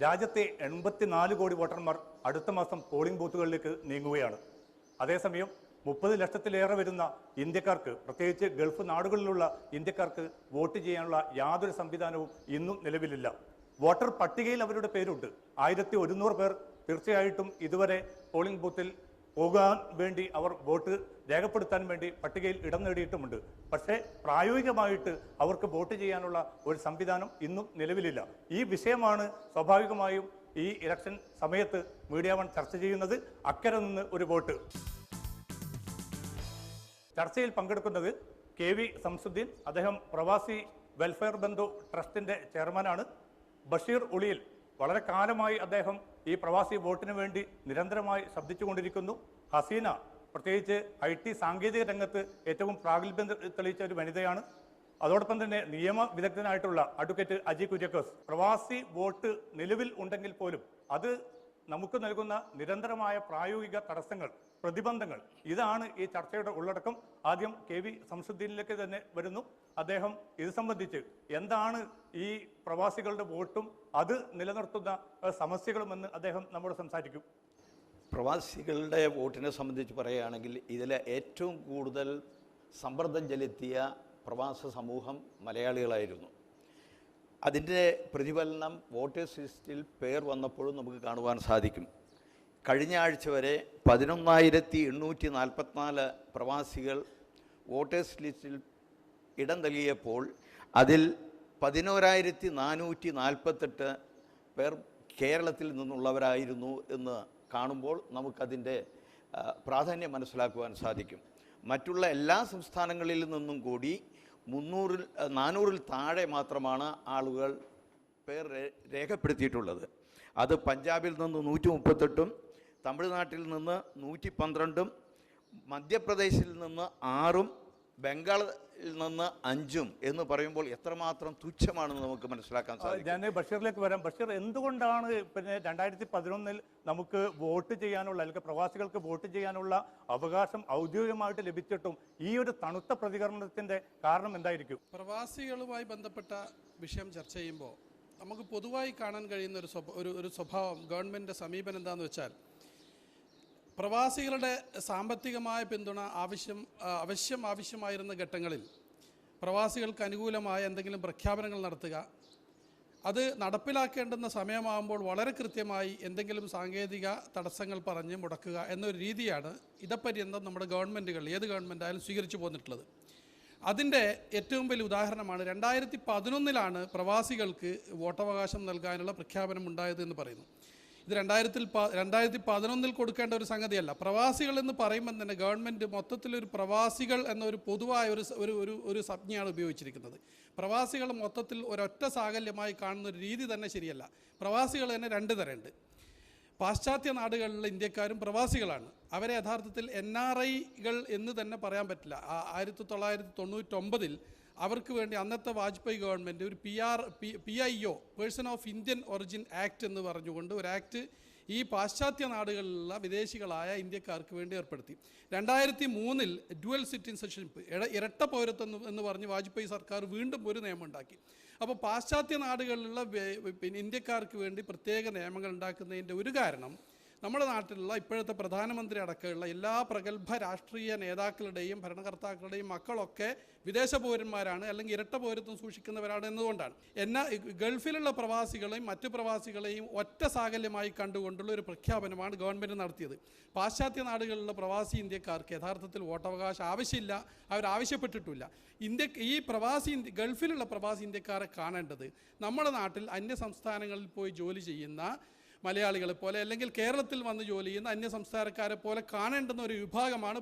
രാജ്യത്തെ 84 കോടി വോട്ടർമാർ അടുത്ത മാസം പോളിംഗ് ബൂത്തുകളിലേക്ക് നീങ്ങുകയാണ്. അതേസമയം 30 ലക്ഷത്തിലേറെ വരുന്ന ഇന്ത്യക്കാർക്ക്, പ്രത്യേകിച്ച് ഗൾഫ് നാടുകളിലുള്ള ഇന്ത്യക്കാർക്ക് വോട്ട് ചെയ്യാനുള്ള യാതൊരു സംവിധാനവും ഇന്നും നിലവിലില്ല. വോട്ടർ പട്ടികയിൽ അവരുടെ പേരുണ്ട്. 1100 പേർ തീർച്ചയായിട്ടും ഇതുവരെ പോളിംഗ് ബൂത്തിൽ പോകാൻ വേണ്ടി അവർ വോട്ട് രേഖപ്പെടുത്താൻ വേണ്ടി പട്ടികയിൽ ഇടം നേടിയിട്ടുമുണ്ട്. പക്ഷേ പ്രായോഗികമായിട്ട് അവർക്ക് വോട്ട് ചെയ്യാനുള്ള ഒരു സംവിധാനം ഇന്നും നിലവിലില്ല. ഈ വിഷയമാണ് സ്വാഭാവികമായും ഈ ഇലക്ഷൻ സമയത്ത് മീഡിയ വൺ ചർച്ച ചെയ്യുന്നത്. അക്കരെ നിന്ന് ഒരു വോട്ട്. ചർച്ചയിൽ പങ്കെടുക്കുന്നത് KV സംസുദ്ദീൻ. അദ്ദേഹം പ്രവാസി വെൽഫെയർ ബന്ധു ട്രസ്റ്റിൻ്റെ ചെയർമാനാണ്. ബഷീർ ഉളിയിൽ വളരെ കാലമായി അദ്ദേഹം ഈ പ്രവാസി വോട്ടിന് വേണ്ടി നിരന്തരമായി ശബ്ദിച്ചുകൊണ്ടിരിക്കുന്നു. ഹസീന പ്രത്യേകിച്ച് IT സാങ്കേതിക രംഗത്ത് ഏറ്റവും പ്രാഗൽഭ്യം തെളിയിച്ച ഒരു വനിതയാണ്. അതോടൊപ്പം തന്നെ നിയമ വിദഗ്ധനായിട്ടുള്ള അഡ്വക്കേറ്റ് അജി കുര്യക്കോസ്. പ്രവാസി വോട്ട് നിലവിൽ ഉണ്ടെങ്കിൽ പോലും അത് നമുക്ക് നൽകുന്ന നിരന്തരമായ പ്രായോഗിക തടസ്സങ്ങൾ, പ്രതിബന്ധങ്ങൾ, ഇതാണ് ഈ ചർച്ചയുടെ ഉള്ളടക്കം. ആദ്യം KV സംസുദ്ദീനിലേക്ക് തന്നെ വരുന്നു. അദ്ദേഹം ഇത് സംബന്ധിച്ച് എന്താണ് ഈ പ്രവാസികളുടെ വോട്ടും അത് നിലനിർത്തുന്ന സമസ്യകളുമെന്ന് അദ്ദേഹം നമ്മോട് സംസാരിക്കും. പ്രവാസികളുടെ വോട്ടിനെ സംബന്ധിച്ച് പറയുകയാണെങ്കിൽ ഇതിൽ ഏറ്റവും കൂടുതൽ സമ്മർദ്ദം ചെലുത്തിയ പ്രവാസ സമൂഹം മലയാളികളായിരുന്നു. അതിൻ്റെ പ്രതിഫലനം വോട്ടേഴ്സ് ലിസ്റ്റിൽ പേർ വന്നപ്പോഴും നമുക്ക് കാണുവാൻ സാധിക്കും. കഴിഞ്ഞ ആഴ്ച വരെ 11,844 പ്രവാസികൾ വോട്ടേഴ്സ് ലിസ്റ്റിൽ ഇടം നൽകിയപ്പോൾ അതിൽ 11,448 പേർ കേരളത്തിൽ നിന്നുള്ളവരായിരുന്നു എന്ന് കാണുമ്പോൾ നമുക്കതിൻ്റെ പ്രാധാന്യം മനസ്സിലാക്കുവാൻ സാധിക്കും. മറ്റുള്ള എല്ലാ സംസ്ഥാനങ്ങളിൽ നിന്നും കൂടി 400-ൽ താഴെ മാത്രമാണ് ആളുകൾ പേർ രേഖപ്പെടുത്തിയിട്ടുള്ളത്. അത് പഞ്ചാബിൽ നിന്ന് 138, തമിഴ്നാട്ടിൽ നിന്ന് 112, മധ്യപ്രദേശിൽ നിന്ന് 6, ബംഗാളിൽ നിന്ന് 5 എന്ന് പറയുമ്പോൾ എത്രമാത്രം തുച്ഛമാണെന്ന് നമുക്ക് മനസ്സിലാക്കാൻ സാധിക്കും. ഞാൻ ബഷീറിലേക്ക് വരാം. ബഷീർ, എന്തുകൊണ്ടാണ് 2011 നമുക്ക് വോട്ട് ചെയ്യാനുള്ള, അല്ലെങ്കിൽ പ്രവാസികൾക്ക് വോട്ട് ചെയ്യാനുള്ള അവകാശം ഔദ്യോഗികമായിട്ട് ലഭിച്ചിട്ടും ഈ ഒരു തണുത്ത പ്രതികരണത്തിന്റെ കാരണം എന്തായിരിക്കും? പ്രവാസികളുമായി ബന്ധപ്പെട്ട വിഷയം ചർച്ച ചെയ്യുമ്പോൾ നമുക്ക് പൊതുവായി കാണാൻ കഴിയുന്ന ഒരു സ്വഭാവം, ഗവൺമെൻറ്റിൻ്റെ സമീപനം എന്താണെന്ന് വെച്ചാൽ, പ്രവാസികളുടെ സാമ്പത്തികമായ പിന്തുണ ആവശ്യമായിരുന്ന ഘട്ടങ്ങളിൽ പ്രവാസികൾക്ക് അനുകൂലമായ എന്തെങ്കിലും പ്രഖ്യാപനങ്ങൾ നടത്തുക, അത് നടപ്പിലാക്കേണ്ടുന്ന സമയമാകുമ്പോൾ വളരെ കൃത്യമായി എന്തെങ്കിലും സാങ്കേതിക തടസ്സങ്ങൾ പറഞ്ഞ് മുടക്കുക എന്നൊരു രീതിയാണ് ഇതപര്യന്തം നമ്മുടെ ഗവൺമെൻറ്റുകൾ, ഏത് ഗവൺമെൻറ്റായാലും സ്വീകരിച്ചു പോന്നിട്ടുള്ളത്. അതിൻ്റെ ഏറ്റവും വലിയ ഉദാഹരണമാണ് 2011 പ്രവാസികൾക്ക് വോട്ടവകാശം നൽകാനുള്ള പ്രഖ്യാപനം ഉണ്ടായത് എന്ന് പറയുന്നു. ഇത് 2011 കൊടുക്കേണ്ട ഒരു സംഗതിയല്ല. പ്രവാസികൾ എന്ന് പറയുമ്പോൾ തന്നെ ഗവൺമെൻറ് മൊത്തത്തിലൊരു പ്രവാസികൾ എന്നൊരു പൊതുവായ ഒരു സംജ്ഞയാണ് ഉപയോഗിച്ചിരിക്കുന്നത്. പ്രവാസികൾ മൊത്തത്തിൽ ഒരൊറ്റ സാകല്യമായി കാണുന്ന ഒരു രീതി തന്നെ ശരിയല്ല. പ്രവാസികൾ തന്നെ 2 തരമുണ്ട്. പാശ്ചാത്യ നാടുകളിലെ ഇന്ത്യക്കാരും പ്രവാസികളാണ്. അവരെ യഥാർത്ഥത്തിൽ NRIകൾ എന്ന് തന്നെ പറയാൻ പറ്റില്ല. 1999 അവർക്ക് വേണ്ടി അന്നത്തെ വാജ്പേയി ഗവൺമെൻറ് ഒരു PIO, person of Indian origin act എന്ന് പറഞ്ഞുകൊണ്ട് ഒരു ആക്ട് ഈ പാശ്ചാത്യ നാടുകളിലുള്ള വിദേശികളായ ഇന്ത്യക്കാർക്ക് വേണ്ടി ഏർപ്പെടുത്തി. 2003 ഡ്യുവൽ സിറ്റിസൺഷിപ്പ്, ഇരട്ട പൗരത്വം എന്ന് പറഞ്ഞ് വാജ്പേയി സർക്കാർ വീണ്ടും ഒരു നിയമം ഉണ്ടാക്കി. അപ്പോൾ പാശ്ചാത്യ നാടുകളിലുള്ള ഇന്ത്യക്കാർക്ക് വേണ്ടി പ്രത്യേക നിയമങ്ങൾ ഉണ്ടാക്കുന്നതിൻ്റെ ഒരു കാരണം, നമ്മുടെ നാട്ടിലുള്ള ഇപ്പോഴത്തെ പ്രധാനമന്ത്രി അടക്കമുള്ള എല്ലാ പ്രഗത്ഭ രാഷ്ട്രീയ നേതാക്കളുടെയും ഭരണകർത്താക്കളുടെയും മക്കളൊക്കെ വിദേശ പൗരന്മാരാണ്, അല്ലെങ്കിൽ ഇരട്ട പൗരത്വം സൂക്ഷിക്കുന്നവരാണ് എന്നതുകൊണ്ടാണ്. എന്നാൽ ഗൾഫിലുള്ള പ്രവാസികളെയും മറ്റു പ്രവാസികളെയും ഒറ്റ സാകല്യമായി കണ്ടുകൊണ്ടുള്ള ഒരു പ്രഖ്യാപനമാണ് ഗവൺമെൻറ് നടത്തിയത്. പാശ്ചാത്യ നാടുകളിലുള്ള പ്രവാസി ഇന്ത്യക്കാർക്ക് യഥാർത്ഥത്തിൽ വോട്ടവകാശം ആവശ്യമില്ല, അവരാവശ്യപ്പെട്ടിട്ടില്ല. ഈ ഗൾഫിലുള്ള പ്രവാസി ഇന്ത്യക്കാരെ കാണേണ്ടത് നമ്മുടെ നാട്ടിൽ അന്യ സംസ്ഥാനങ്ങളിൽ പോയി ജോലി ചെയ്യുന്ന മലയാളികളെ പോലെ, അല്ലെങ്കിൽ കേരളത്തിൽ വന്ന് ജോലി ചെയ്യുന്ന അന്യ സംസ്ഥാനക്കാരെ പോലെ കാണേണ്ടുന്ന ഒരു വിഭാഗമാണ്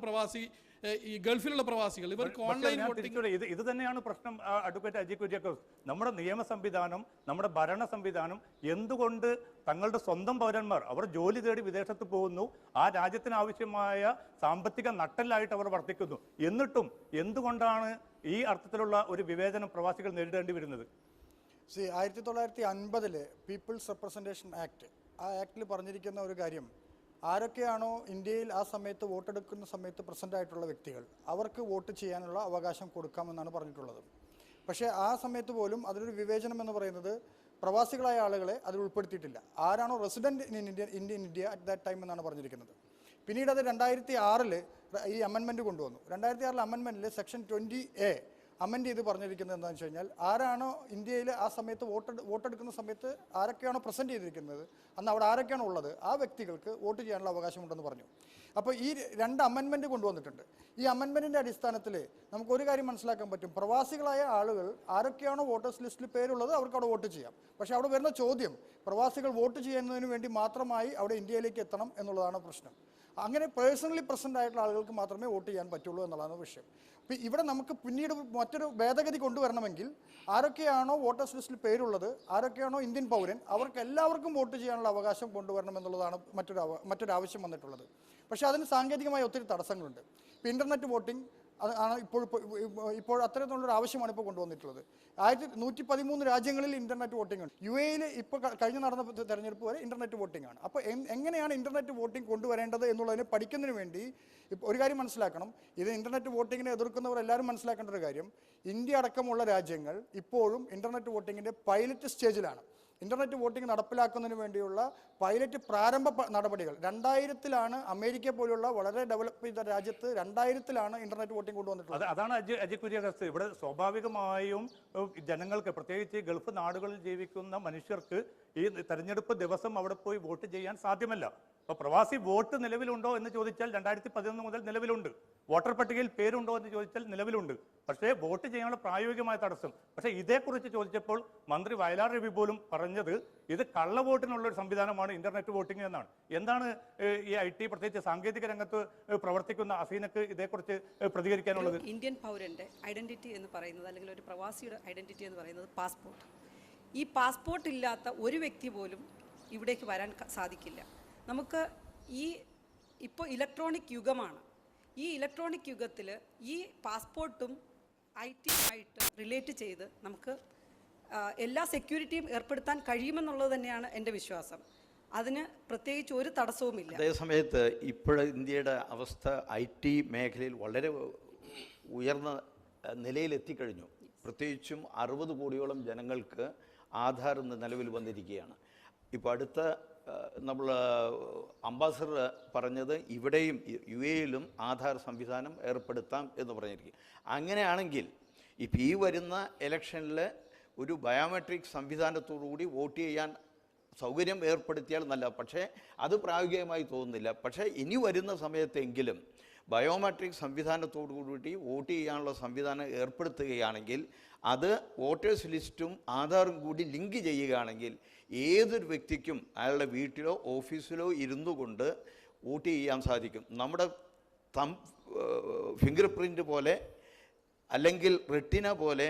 ഈ ഗൾഫിലുള്ള പ്രവാസികൾ. ഇവർക്ക് ഓൺലൈൻ വോട്ടിംഗ്. ഇത് തന്നെയാണ് പ്രശ്നം. അഡ്വക്കേറ്റ് അജി കുര്യക്കോസ്, നമ്മുടെ നിയമ സംവിധാനം, നമ്മുടെ ഭരണ സംവിധാനം എന്തുകൊണ്ട് തങ്ങളുടെ സ്വന്തം പൗരന്മാർ അവർ ജോലി തേടി വിദേശത്ത് പോകുന്നു, ആ രാജ്യത്തിന് ആവശ്യമായ സാമ്പത്തിക നട്ടെല്ലായിട്ട് അവർ വർത്തിക്കുന്നു, എന്നിട്ടും എന്തുകൊണ്ടാണ് ഈ അർത്ഥത്തിലുള്ള ഒരു വിവേചനം പ്രവാസികൾ നേരിടേണ്ടി വരുന്നത്? 1950 പീപ്പിൾസ് റെപ്രസെൻറ്റേഷൻ ആക്ട്, ആ ആക്ടിൽ പറഞ്ഞിരിക്കുന്ന ഒരു കാര്യം, ആരൊക്കെയാണോ ഇന്ത്യയിൽ ആ സമയത്ത് വോട്ടെടുക്കുന്ന സമയത്ത് പ്രസൻ്റ് ആയിട്ടുള്ള വ്യക്തികൾ, അവർക്ക് വോട്ട് ചെയ്യാനുള്ള അവകാശം കൊടുക്കാമെന്നാണ് പറഞ്ഞിട്ടുള്ളത്. പക്ഷേ ആ സമയത്ത് പോലും അതിലൊരു വിവേചനം എന്ന് പറയുന്നത് പ്രവാസികളായ ആളുകളെ അതിൽ ഉൾപ്പെടുത്തിയിട്ടില്ല. ആരാണോ resident in India at that time എന്നാണ് പറഞ്ഞിരിക്കുന്നത്. പിന്നീട് അത് 2006 ഈ അമെൻമെൻറ്റ് കൊണ്ടുവന്നു. 2006 അമെൻമെൻറ്റിൽ സെക്ഷൻ 20A അമെൻഡ് ചെയ്ത് പറഞ്ഞിരിക്കുന്നത് എന്താണെന്ന് വെച്ച് കഴിഞ്ഞാൽ ആരാണോ ഇന്ത്യയിൽ ആ സമയത്ത് വോട്ടെടുക്കുന്ന സമയത്ത് ആരൊക്കെയാണോ പ്രസൻറ്റ് ചെയ്തിരിക്കുന്നത്, അന്ന് അവിടെ ആരൊക്കെയാണോ ഉള്ളത്, ആ വ്യക്തികൾക്ക് വോട്ട് ചെയ്യാനുള്ള അവകാശമുണ്ടെന്ന് പറഞ്ഞു. അപ്പോൾ ഈ 2 അമെൻമെൻറ്റ് കൊണ്ടുവന്നിട്ടുണ്ട്. ഈ അമെൻമെൻറ്റിൻ്റെ അടിസ്ഥാനത്തിൽ നമുക്കൊരു കാര്യം മനസ്സിലാക്കാൻ പറ്റും. പ്രവാസികളായ ആളുകൾ ആരൊക്കെയാണോ വോട്ടേഴ്സ് ലിസ്റ്റിൽ പേരുള്ളത് അവർക്ക് അവിടെ വോട്ട് ചെയ്യാം. പക്ഷേ അവിടെ വരുന്ന ചോദ്യം പ്രവാസികൾ വോട്ട് ചെയ്യുന്നതിന് വേണ്ടി മാത്രമായി അവിടെ ഇന്ത്യയിലേക്ക് എത്തണം എന്നുള്ളതാണ് പ്രശ്നം. അങ്ങനെ പേഴ്സണലി പ്രസൻ്റ് ആയിട്ടുള്ള ആളുകൾക്ക് മാത്രമേ വോട്ട് ചെയ്യാൻ പറ്റുള്ളൂ എന്നുള്ളതാണ് വിഷയം. അപ്പോൾ ഇവിടെ നമുക്ക് പിന്നീട് മറ്റൊരു ഭേദഗതി കൊണ്ടുവരണമെങ്കിൽ ആരൊക്കെയാണോ വോട്ടേഴ്സ് ലിസ്റ്റിൽ പേരുള്ളത്, ആരൊക്കെയാണോ ഇന്ത്യൻ പൗരൻ, അവർക്ക് എല്ലാവർക്കും വോട്ട് ചെയ്യാനുള്ള അവകാശം കൊണ്ടുവരണം എന്നുള്ളതാണ് മറ്റൊരു ആവശ്യം വന്നിട്ടുള്ളത്. പക്ഷേ അതിന് സാങ്കേതികമായ ഒത്തിരി തടസ്സങ്ങളുണ്ട്. ഇപ്പോൾ ഇൻ്റർനെറ്റ് വോട്ടിംഗ് ആണ് ഇപ്പോൾ അത്തരത്തിലുള്ളൊരു ആവശ്യമാണ് ഇപ്പോൾ കൊണ്ടുവന്നിട്ടുള്ളത്. 113 രാജ്യങ്ങളിൽ ഇൻ്റർനെറ്റ് വോട്ടിംഗ് ഉണ്ട്. UAE ഇപ്പോൾ കഴിഞ്ഞ് നടന്ന തെരഞ്ഞെടുപ്പ് വരെ ഇൻ്റർനെറ്റ് വോട്ടിംഗ് ആണ്. അപ്പോൾ എങ്ങനെയാണ് ഇൻ്റർനെറ്റ് വോട്ടിംഗ് കൊണ്ടുവരേണ്ടത് എന്നുള്ളതിനെ പഠിക്കുന്നതിന് വേണ്ടി ഒരു കാര്യം മനസ്സിലാക്കണം. ഇത് ഇൻ്റർനെറ്റ് വോട്ടിങ്ങിനെ എതിർക്കുന്നവർ എല്ലാവരും മനസ്സിലാക്കേണ്ട ഒരു കാര്യം, ഇന്ത്യ അടക്കമുള്ള രാജ്യങ്ങൾ ഇപ്പോഴും ഇൻ്റർനെറ്റ് വോട്ടിങ്ങിൻ്റെ പൈലറ്റ് സ്റ്റേജിലാണ്. ഇൻ്റർനെറ്റ് വോട്ടിംഗ് നടപ്പിലാക്കുന്നതിന് വേണ്ടിയുള്ള പൈലറ്റ് പ്രാരംഭ നടപടികൾ 2000-ലാണ് അമേരിക്ക പോലുള്ള വളരെ ഡെവലപ്പ് ചെയ്ത രാജ്യത്ത് 2000-ലാണ് ഇൻ്റർനെറ്റ് വോട്ടിംഗ് കൊണ്ടുവന്നിട്ടുള്ളത്. അതാണ് അജയ് കുര്യകസ്. ഇവിടെ സ്വാഭാവികമായും ജനങ്ങൾക്ക്, പ്രത്യേകിച്ച് ഗൾഫ് നാടുകളിൽ ജീവിക്കുന്ന മനുഷ്യർക്ക് ഈ തെരഞ്ഞെടുപ്പ് ദിവസം അവിടെ പോയി വോട്ട് ചെയ്യാൻ സാധ്യമല്ല. അപ്പോൾ പ്രവാസി വോട്ട് നിലവിലുണ്ടോ എന്ന് ചോദിച്ചാൽ 2011 മുതൽ നിലവിലുണ്ട്. വോട്ടർ പട്ടികയിൽ പേരുണ്ടോ എന്ന് ചോദിച്ചാൽ നിലവിലുണ്ട്. പക്ഷേ വോട്ട് ചെയ്യാനുള്ള പ്രായോഗികമായ തടസ്സം. പക്ഷേ ഇതേക്കുറിച്ച് ചോദിച്ചപ്പോൾ മന്ത്രി വയലാർ രവി പോലും പറഞ്ഞത് ഇത് കള്ളവോട്ടിനുള്ള ഒരു സംവിധാനമാണ് ഇന്റർനെറ്റ് വോട്ടിംഗ് എന്നാണ്. എന്താണ് ഈ IT പ്രത്യേകിച്ച് സാങ്കേതിക രംഗത്ത് പ്രവർത്തിക്കുന്ന അസീനക്ക് ഇതേക്കുറിച്ച് പ്രതികരിക്കാനുള്ളത്? ഇന്ത്യൻ പൗരന്റെ ഐഡന്റിറ്റി എന്ന് പറയുന്നത്, അല്ലെങ്കിൽ ഒരു പ്രവാസിയുടെ ഐഡന്റിറ്റി എന്ന് പറയുന്നത് പാസ്പോർട്ട്. ഈ പാസ്പോർട്ട് ഇല്ലാത്ത ഒരു വ്യക്തി പോലും ഇവിടേക്ക് വരാൻ സാധിക്കില്ല. നമുക്ക് ഇപ്പോൾ ഇലക്ട്രോണിക് യുഗമാണ്. ഈ ഇലക്ട്രോണിക് യുഗത്തിൽ ഈ പാസ്പോർട്ടും IT-ആയിട്ട് റിലേറ്റ് ചെയ്ത് നമുക്ക് എല്ലാ സെക്യൂരിറ്റിയും ഏർപ്പെടുത്താൻ കഴിയുമെന്നുള്ളത് തന്നെയാണ് എൻ്റെ വിശ്വാസം. അതിന് പ്രത്യേകിച്ച് ഒരു തടസ്സവുമില്ല. അതേസമയത്ത് ഇപ്പോൾ ഇന്ത്യയുടെ അവസ്ഥ IT മേഖലയിൽ വളരെ ഉയർന്ന നിലയിലെത്തിക്കഴിഞ്ഞു. പ്രത്യേകിച്ചും 60 കോടിയോളം ജനങ്ങൾക്ക് ആധാർ നിലവിൽ വന്നിരിക്കുകയാണ്. ഇപ്പോൾ അടുത്ത നമ്മൾ അംബാസഡർ പറഞ്ഞത് ഇവിടെയും UAE-യിലും ആധാർ സംവിധാനം ഏർപ്പെടുത്താം എന്ന് പറഞ്ഞിരിക്കും. അങ്ങനെയാണെങ്കിൽ ഇപ്പോൾ ഈ വരുന്ന ഇലക്ഷനിൽ ഒരു ബയോമെട്രിക് സംവിധാനത്തോടുകൂടി വോട്ട് ചെയ്യാൻ സൗകര്യം ഏർപ്പെടുത്തിയാൽ നല്ല. പക്ഷേ അത് പ്രായോഗികമായി തോന്നുന്നില്ല. പക്ഷേ ഇനി വരുന്ന സമയത്തെങ്കിലും ബയോമെട്രിക് സംവിധാനത്തോടുകൂടി വോട്ട് ചെയ്യാനുള്ള സംവിധാനം ഏർപ്പെടുത്തുകയാണെങ്കിൽ, അത് വോട്ടേഴ്സ് ലിസ്റ്റും ആധാറും കൂടി ലിങ്ക് ചെയ്യുകയാണെങ്കിൽ ഏതൊരു വ്യക്തിക്കും അയാളുടെ വീട്ടിലോ ഓഫീസിലോ ഇരുന്നു കൊണ്ട് വോട്ട് ചെയ്യാൻ സാധിക്കും. നമ്മുടെ ഫിംഗർ പ്രിൻ്റ് പോലെ അല്ലെങ്കിൽ റെറ്റിന പോലെ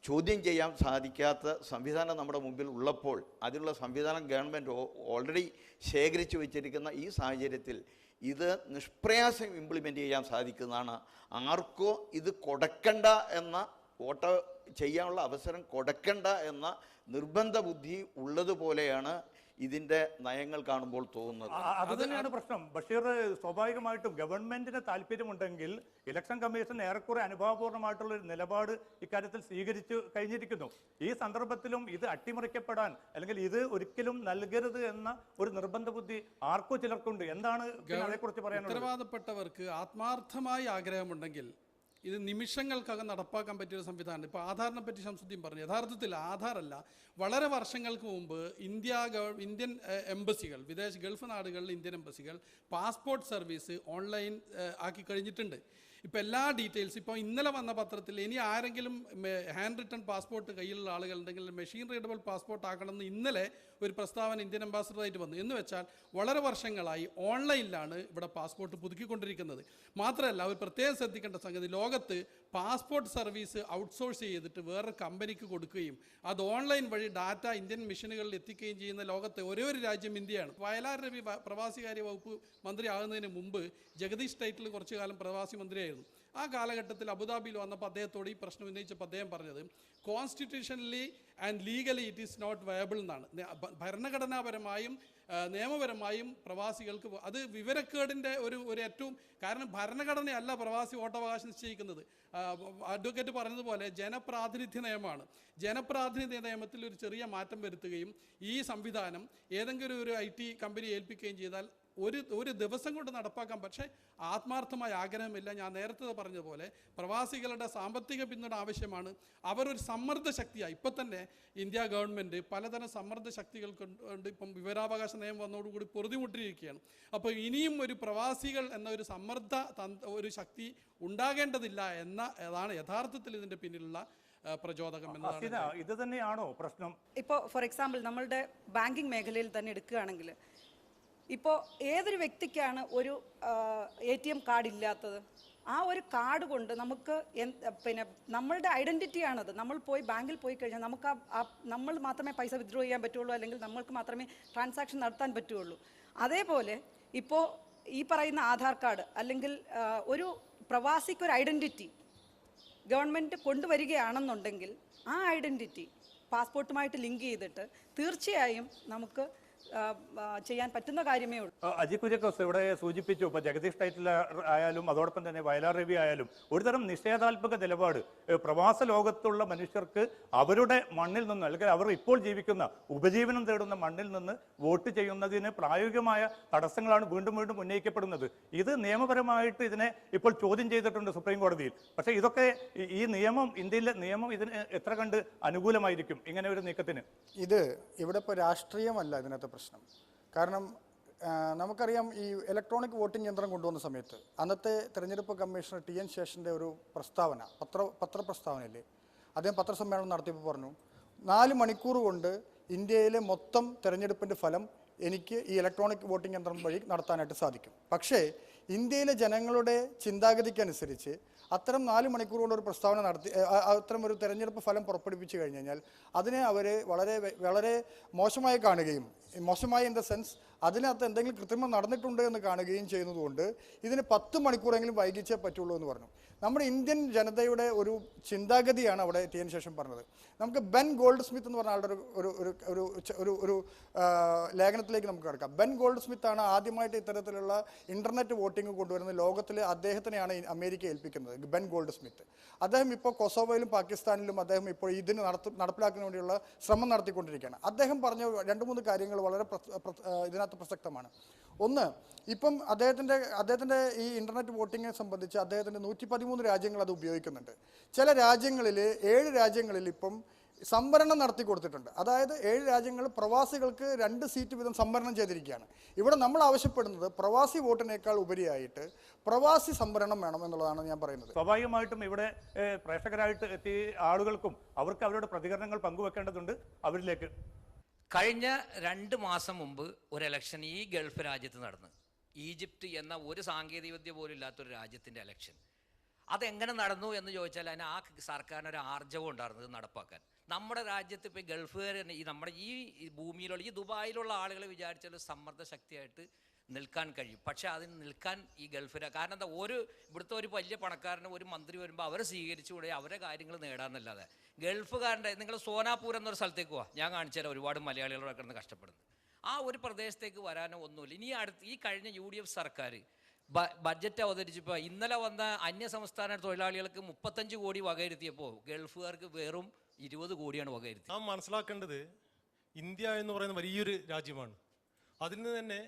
ചോദ്യം ചെയ്യാൻ സാധിക്കാത്ത സംവിധാനം നമ്മുടെ മുമ്പിൽ ഉള്ളപ്പോൾ, അതിനുള്ള സംവിധാനം ഗവൺമെൻറ് ഓൾറെഡി ശേഖരിച്ചു വച്ചിരിക്കുന്ന ഈ സാഹചര്യത്തിൽ ഇത് നിഷ്പ്രയാസം ഇംപ്ലിമെൻ്റ് ചെയ്യാൻ സാധിക്കുന്നതാണ്. ആർക്കോ ഇത് കൊടുക്കണ്ട എന്ന, വോട്ട് ചെയ്യാനുള്ള അവസരം കൊടുക്കണ്ട എന്ന നിർബന്ധ ബുദ്ധി ഉള്ളതുപോലെയാണ് ഇതിൻ്റെ നയങ്ങൾ കാണുമ്പോൾ തോന്നുന്നത്. അത് തന്നെയാണ് പ്രശ്നം. ബഷീർ, സ്വാഭാവികമായിട്ടും ഗവൺമെന്റിന് താല്പര്യമുണ്ടെങ്കിൽ ഇലക്ഷൻ കമ്മീഷൻ ഏറെക്കുറെ അനുഭാവപൂർണ്ണമായിട്ടുള്ള ഒരു നിലപാട് ഇക്കാര്യത്തിൽ സ്വീകരിച്ചു കഴിഞ്ഞിരിക്കുന്നു. ഈ സന്ദർഭത്തിലും ഇത് അട്ടിമറിക്കപ്പെടാൻ, അല്ലെങ്കിൽ ഇത് ഒരിക്കലും നൽകരുത് എന്ന ഒരു നിർബന്ധ ബുദ്ധി ആർക്കോ ചിലർക്കുണ്ട്. എന്താണ് അതേക്കുറിച്ച് പറയാനുള്ളത്? ഉത്തരവാദപ്പെട്ടവർക്ക് ആത്മാർത്ഥമായി ആഗ്രഹമുണ്ടെങ്കിൽ ഇത് നിമിഷങ്ങൾക്കകം നടപ്പാക്കാൻ പറ്റിയൊരു സംവിധാനം. ഇപ്പോൾ ആധാറിനെ പറ്റി ശംസുദ്ദീൻ പറഞ്ഞു. യഥാർത്ഥത്തിൽ ആധാറല്ല, വളരെ വർഷങ്ങൾക്ക് മുമ്പ് ഇന്ത്യൻ എംബസികൾ, ഗൾഫ് നാടുകളിൽ ഇന്ത്യൻ എംബസികൾ പാസ്പോർട്ട് സർവീസ് ഓൺലൈൻ ആക്കി കഴിഞ്ഞിട്ടുണ്ട്. ഇപ്പോൾ എല്ലാ ഡീറ്റെയിൽസ്, ഇപ്പോൾ ഇന്നലെ വന്ന പത്രത്തിൽ ഇനി ആരെങ്കിലും ഹാൻഡ് റിട്ടൺ പാസ്പോർട്ട് കയ്യിലുള്ള ആളുകളുണ്ടെങ്കിൽ മെഷീൻ റീഡബിൾ പാസ്പോർട്ട് ആക്കണമെന്ന് ഇന്നലെ ഒരു പ്രസ്താവന ഇന്ത്യൻ അംബാസഡറായിട്ട് വന്നു. എന്ന് വെച്ചാൽ വളരെ വർഷങ്ങളായി ഓൺലൈനിലാണ് ഇവിടെ പാസ്പോർട്ട് പുതുക്കിക്കൊണ്ടിരിക്കുന്നത്. മാത്രമല്ല, ഒരു പ്രത്യേകം ശ്രദ്ധിക്കേണ്ട സംഗതി, ലോകത്ത് പാസ്പോർട്ട് സർവീസ് ഔട്ട്സോഴ്സ് ചെയ്തിട്ട് വേറൊരു കമ്പനിക്ക് കൊടുക്കുകയും അത് ഓൺലൈൻ വഴി ഡാറ്റ ഇന്ത്യൻ മിഷനുകളിൽ എത്തിക്കുകയും ചെയ്യുന്ന ലോകത്തെ ഒരേ ഒരു രാജ്യം ഇന്ത്യയാണ്. വയലാർ രവി പ്രവാസികാര്യ വകുപ്പ് മന്ത്രി ആകുന്നതിന് മുമ്പ് ജഗദീഷ് ടൈറ്റിൽ കുറച്ചു കാലം പ്രവാസി മന്ത്രിയായിരുന്നു. ആ കാലഘട്ടത്തിൽ അബുദാബിയിൽ വന്നപ്പോൾ അദ്ദേഹത്തോട് ഈ പ്രശ്നം ഉന്നയിച്ചപ്പോൾ അദ്ദേഹം പറഞ്ഞത് constitutionally and legally it is not viable എന്നാണ്. ഭരണഘടനാപരമായും നിയമപരമായും പ്രവാസികൾക്ക് അത് വിവരക്കേടിൻ്റെ ഒരു ഏറ്റവും, കാരണം ഭരണഘടനയല്ല പ്രവാസി വോട്ടവകാശം നിശ്ചയിക്കുന്നത്. അഡ്വക്കേറ്റ് പറഞ്ഞതുപോലെ ജനപ്രാതിനിധ്യ നിയമമാണ്. ജനപ്രാതിനിധ്യ നിയമത്തിൽ ഒരു ചെറിയ മാറ്റം വരുത്തുകയും ഈ സംവിധാനം ഏതെങ്കിലും ഒരു IT കമ്പനി ഏൽപ്പിക്കുകയും ചെയ്താൽ ഒരു ദിവസം കൊണ്ട് നടപ്പാക്കാം. പക്ഷേ ആത്മാർത്ഥമായ ആഗ്രഹമില്ല. ഞാൻ നേരത്തെ പറഞ്ഞതുപോലെ പ്രവാസികളുടെ സാമ്പത്തിക പിന്തുണ ആവശ്യമാണ്. അവരൊരു സമ്മർദ്ദ ശക്തിയായി ഇപ്പം തന്നെ ഇന്ത്യ ഗവൺമെൻറ് പലതരം സമ്മർദ്ദ ശക്തികൾ കൊണ്ട് ഇപ്പം വിവരാവകാശ നിയമം വന്നതോടുകൂടി പൊറുതിമുട്ടിയിരിക്കുകയാണ്. അപ്പോൾ ഇനിയും ഒരു പ്രവാസികൾ എന്ന ഒരു സമ്മർദ്ദ ഒരു ശക്തി ഉണ്ടാകേണ്ടതില്ല അതാണ് യഥാർത്ഥത്തിൽ ഇതിൻ്റെ പിന്നിലുള്ള പ്രചോദകം എന്നതാണ്. ഇത് തന്നെയാണോ പ്രശ്നം? ഇപ്പോൾ ഫോർ എക്സാമ്പിൾ നമ്മളുടെ ബാങ്കിങ് മേഖലയിൽ തന്നെ എടുക്കുകയാണെങ്കിൽ ഇപ്പോൾ ഏതൊരു വ്യക്തിക്കാണ് ഒരു ATM കാർഡ് ഇല്ലാത്തത്? ആ ഒരു കാർഡ് കൊണ്ട് നമുക്ക് പിന്നെ നമ്മളുടെ ഐഡൻറ്റിറ്റിയാണത്. നമ്മൾ പോയി ബാങ്കിൽ പോയി കഴിഞ്ഞാൽ നമുക്ക് നമ്മൾ മാത്രമേ പൈസ വിത്ഡ്രോ ചെയ്യാൻ പറ്റുള്ളൂ, അല്ലെങ്കിൽ നമ്മൾക്ക് മാത്രമേ ട്രാൻസാക്ഷൻ നടത്താൻ പറ്റുള്ളൂ. അതേപോലെ ഇപ്പോൾ ഈ പറയുന്ന ആധാർ കാർഡ് അല്ലെങ്കിൽ ഒരു പ്രവാസിക്കൊരു ഐഡൻറ്റിറ്റി ഗവൺമെൻറ് കൊണ്ടുവരികയാണെന്നുണ്ടെങ്കിൽ ആ ഐഡൻറ്റിറ്റി പാസ്പോർട്ടുമായിട്ട് ലിങ്ക് ചെയ്തിട്ട് തീർച്ചയായും നമുക്ക് ചെയ്യാൻ പറ്റുന്ന കാര്യമേ ഉള്ളൂ. അജി കുര്യക്കോസ് ഇവിടെ സൂചിപ്പിച്ചു, ഇപ്പോൾ ജഗദീഷ് ടൈറ്റിലർ ആയാലും അതോടൊപ്പം തന്നെ വയലാർ രവി ആയാലും ഒരുതരം നിഷേധാത്മക നിലപാട് പ്രവാസ ലോകത്തുള്ള മനുഷ്യർക്ക് അവരുടെ മണ്ണിൽ നിന്ന്, അല്ലെങ്കിൽ അവർ ഇപ്പോൾ ജീവിക്കുന്ന ഉപജീവനം തേടുന്ന മണ്ണിൽ നിന്ന് വോട്ട് ചെയ്യുന്നതിന് പ്രായോഗികമായ തടസ്സങ്ങളാണ് വീണ്ടും വീണ്ടും ഉന്നയിക്കപ്പെടുന്നത്. ഇത് നിയമപരമായിട്ട് ഇതിനെ ഇപ്പോൾ ചോദ്യം ചെയ്തിട്ടുണ്ട് സുപ്രീം കോടതിയിൽ. പക്ഷേ ഇതൊക്കെ ഈ നിയമം, ഇന്ത്യയിലെ നിയമം ഇതിന് എത്ര കണ്ട് അനുകൂലമായിരിക്കും ഇങ്ങനെ ഒരു നീക്കത്തിന്? ഇത് ഇവിടെ ഇപ്പോൾ രാഷ്ട്രീയമല്ല ഇതിനകത്ത് പ്രശ്നം. കാരണം നമുക്കറിയാം, ഈ ഇലക്ട്രോണിക് വോട്ടിംഗ് യന്ത്രം കൊണ്ടുവന്ന സമയത്ത് അന്നത്തെ തെരഞ്ഞെടുപ്പ് കമ്മീഷണർ TN ശേഷൻ്റെ ഒരു പ്രസ്താവന, പത്രപ്രസ്താവനയില്ലേ, അദ്ദേഹം പത്രസമ്മേളനം നടത്തിയപ്പോൾ പറഞ്ഞു 4 മണിക്കൂർ കൊണ്ട് ഇന്ത്യയിലെ മൊത്തം തെരഞ്ഞെടുപ്പിൻ്റെ ഫലം എനിക്ക് ഈ ഇലക്ട്രോണിക് വോട്ടിംഗ് യന്ത്രം വഴി നടത്താനായിട്ട് സാധിക്കും. പക്ഷേ ഇന്ത്യയിലെ ജനങ്ങളുടെ ചിന്താഗതിക്കനുസരിച്ച് അത്തരം 4 മണിക്കൂർ കൊണ്ട് ഒരു പ്രസ്താവന നടത്തി അത്തരം ഒരു തെരഞ്ഞെടുപ്പ് ഫലം പുറപ്പെടുവിച്ചു കഴിഞ്ഞു കഴിഞ്ഞാൽ അതിനെ അവർ വളരെ മോശമായി കാണുകയും, മോശമായി ഇൻ ദ സെൻസ് അതിനകത്ത് എന്തെങ്കിലും കൃത്രിമം നടന്നിട്ടുണ്ട് എന്ന് കാണുകയും ചെയ്യുന്നതുകൊണ്ട് ഇതിന് 10 മണിക്കൂറെങ്കിലും വൈകിച്ചേ പറ്റുള്ളൂ എന്ന് പറഞ്ഞു. നമ്മുടെ ഇന്ത്യൻ ജനതയുടെ ഒരു ചിന്താഗതിയാണ് അവിടെ TN ശേഷം പറഞ്ഞത്. നമുക്ക് ബെൻ ഗോൾഡ് സ്മിത്ത് എന്ന് പറഞ്ഞ ആളുടെ ഒരു ലേഖനത്തിലേക്ക് നമുക്ക് കിടക്കാം. ബെൻ ഗോൾഡ് സ്മിത്ത് ആണ് ആദ്യമായിട്ട് ഇത്തരത്തിലുള്ള ഇൻ്റർനെറ്റ് വോട്ടിംഗ് കൊണ്ടുവരുന്നത്. ലോകത്തിൽ അദ്ദേഹത്തിനെയാണ് അമേരിക്ക ഏൽപ്പിക്കുന്നത്, ബെൻ ഗോൾഡ് സ്മിത്ത്. അദ്ദേഹം ഇപ്പോൾ കൊസോവോയിലും പാകിസ്ഥാനിലും അദ്ദേഹം ഇപ്പോൾ ഇതിന് നടപ്പിലാക്കുന്നതിന് വേണ്ടിയുള്ള ശ്രമം നടത്തിക്കൊണ്ടിരിക്കുകയാണ്. അദ്ദേഹം പറഞ്ഞ 2-3 കാര്യങ്ങൾ വളരെ ഇതിനകത്ത് പ്രസക്തമാണ്. ഒന്ന്, ഇപ്പം അദ്ദേഹത്തിൻ്റെ ഈ ഇൻ്റർനെറ്റ് വോട്ടിങ്ങിനെ സംബന്ധിച്ച് അദ്ദേഹത്തിൻ്റെ 113 രാജ്യങ്ങൾ അത് ഉപയോഗിക്കുന്നുണ്ട്. ചില രാജ്യങ്ങളിൽ 7 രാജ്യങ്ങളിൽ ഇപ്പം സംവരണം നടത്തി കൊടുത്തിട്ടുണ്ട്. അതായത് 7 രാജ്യങ്ങൾ പ്രവാസികൾക്ക് 2 സീറ്റ് വീതം സംവരണം ചെയ്തിരിക്കുകയാണ്. ഇവിടെ നമ്മൾ ആവശ്യപ്പെടുന്നത് പ്രവാസി വോട്ടിനേക്കാൾ ഉപരിയായിട്ട് പ്രവാസി സംവരണം വേണം എന്നുള്ളതാണ് ഞാൻ പറയുന്നത്. സ്വാഭാവികമായിട്ടും ഇവിടെ പ്രേക്ഷകരായിട്ട് എത്തിയ ആളുകൾക്കും അവർക്ക് അവരുടെ പ്രതികരണങ്ങൾ പങ്കുവെക്കേണ്ടതുണ്ട്. അവരിലേക്ക് കഴിഞ്ഞ 2 മാസം മുമ്പ് ഒരു ഇലക്ഷൻ ഈ ഗൾഫ് രാജ്യത്ത് നടന്നു. ഈജിപ്ത് എന്ന ഒരു സാങ്കേതികവിദ്യ പോലും ഇല്ലാത്തൊരു രാജ്യത്തിൻ്റെ ഇലക്ഷൻ. അതെങ്ങനെ നടന്നു എന്ന് ചോദിച്ചാൽ അതിന് ആ സർക്കാരിന് ഒരു ആർജവം ഉണ്ടായിരുന്നത് നടപ്പാക്കാൻ. നമ്മുടെ രാജ്യത്ത് ഇപ്പോൾ ഗൾഫുകാർ തന്നെ നമ്മുടെ ഈ ഭൂമിയിലുള്ള ഈ ദുബായിലുള്ള ആളുകൾ വിചാരിച്ചാൽ സമ്മർദ്ദ ശക്തിയായിട്ട് നിൽക്കാൻ കഴിയും. പക്ഷേ അതിന് നിൽക്കാൻ ഈ ഗൾഫിലെ, കാരണം എന്താ, ഇവിടുത്തെ ഒരു വലിയ പണക്കാരന് ഒരു മന്ത്രി വരുമ്പോൾ അവരെ സ്വീകരിച്ചുകൂടെ അവരെ കാര്യങ്ങൾ നേടാമെന്നല്ലാതെ ഗൾഫുകാരൻ്റെ, നിങ്ങൾ സോനാപൂർ എന്നൊരു സ്ഥലത്തേക്ക് പോവാ, ഞാൻ കാണിച്ചു തരാം, ഒരുപാട് മലയാളികളോട് കിടന്ന് കഷ്ടപ്പെടുന്നത്. ആ ഒരു പ്രദേശത്തേക്ക് വരാനോ ഒന്നുമില്ല. ഇനി ഈ കഴിഞ്ഞ UDF സർക്കാർ ബഡ്ജറ്റ് അവതരിച്ചപ്പോൾ ഇന്നലെ വന്ന അന്യസംസ്ഥാന തൊഴിലാളികൾക്ക് 35 കോടി വകയിരുത്തിയപ്പോൾ ഗൾഫുകാർക്ക് വെറും 20 കോടിയാണ് വകയിരുത്തി. നാം മനസ്സിലാക്കേണ്ടത് ഇന്ത്യ എന്ന് പറയുന്ന വലിയൊരു രാജ്യമാണ്. അതിൽ നിന്ന് തന്നെ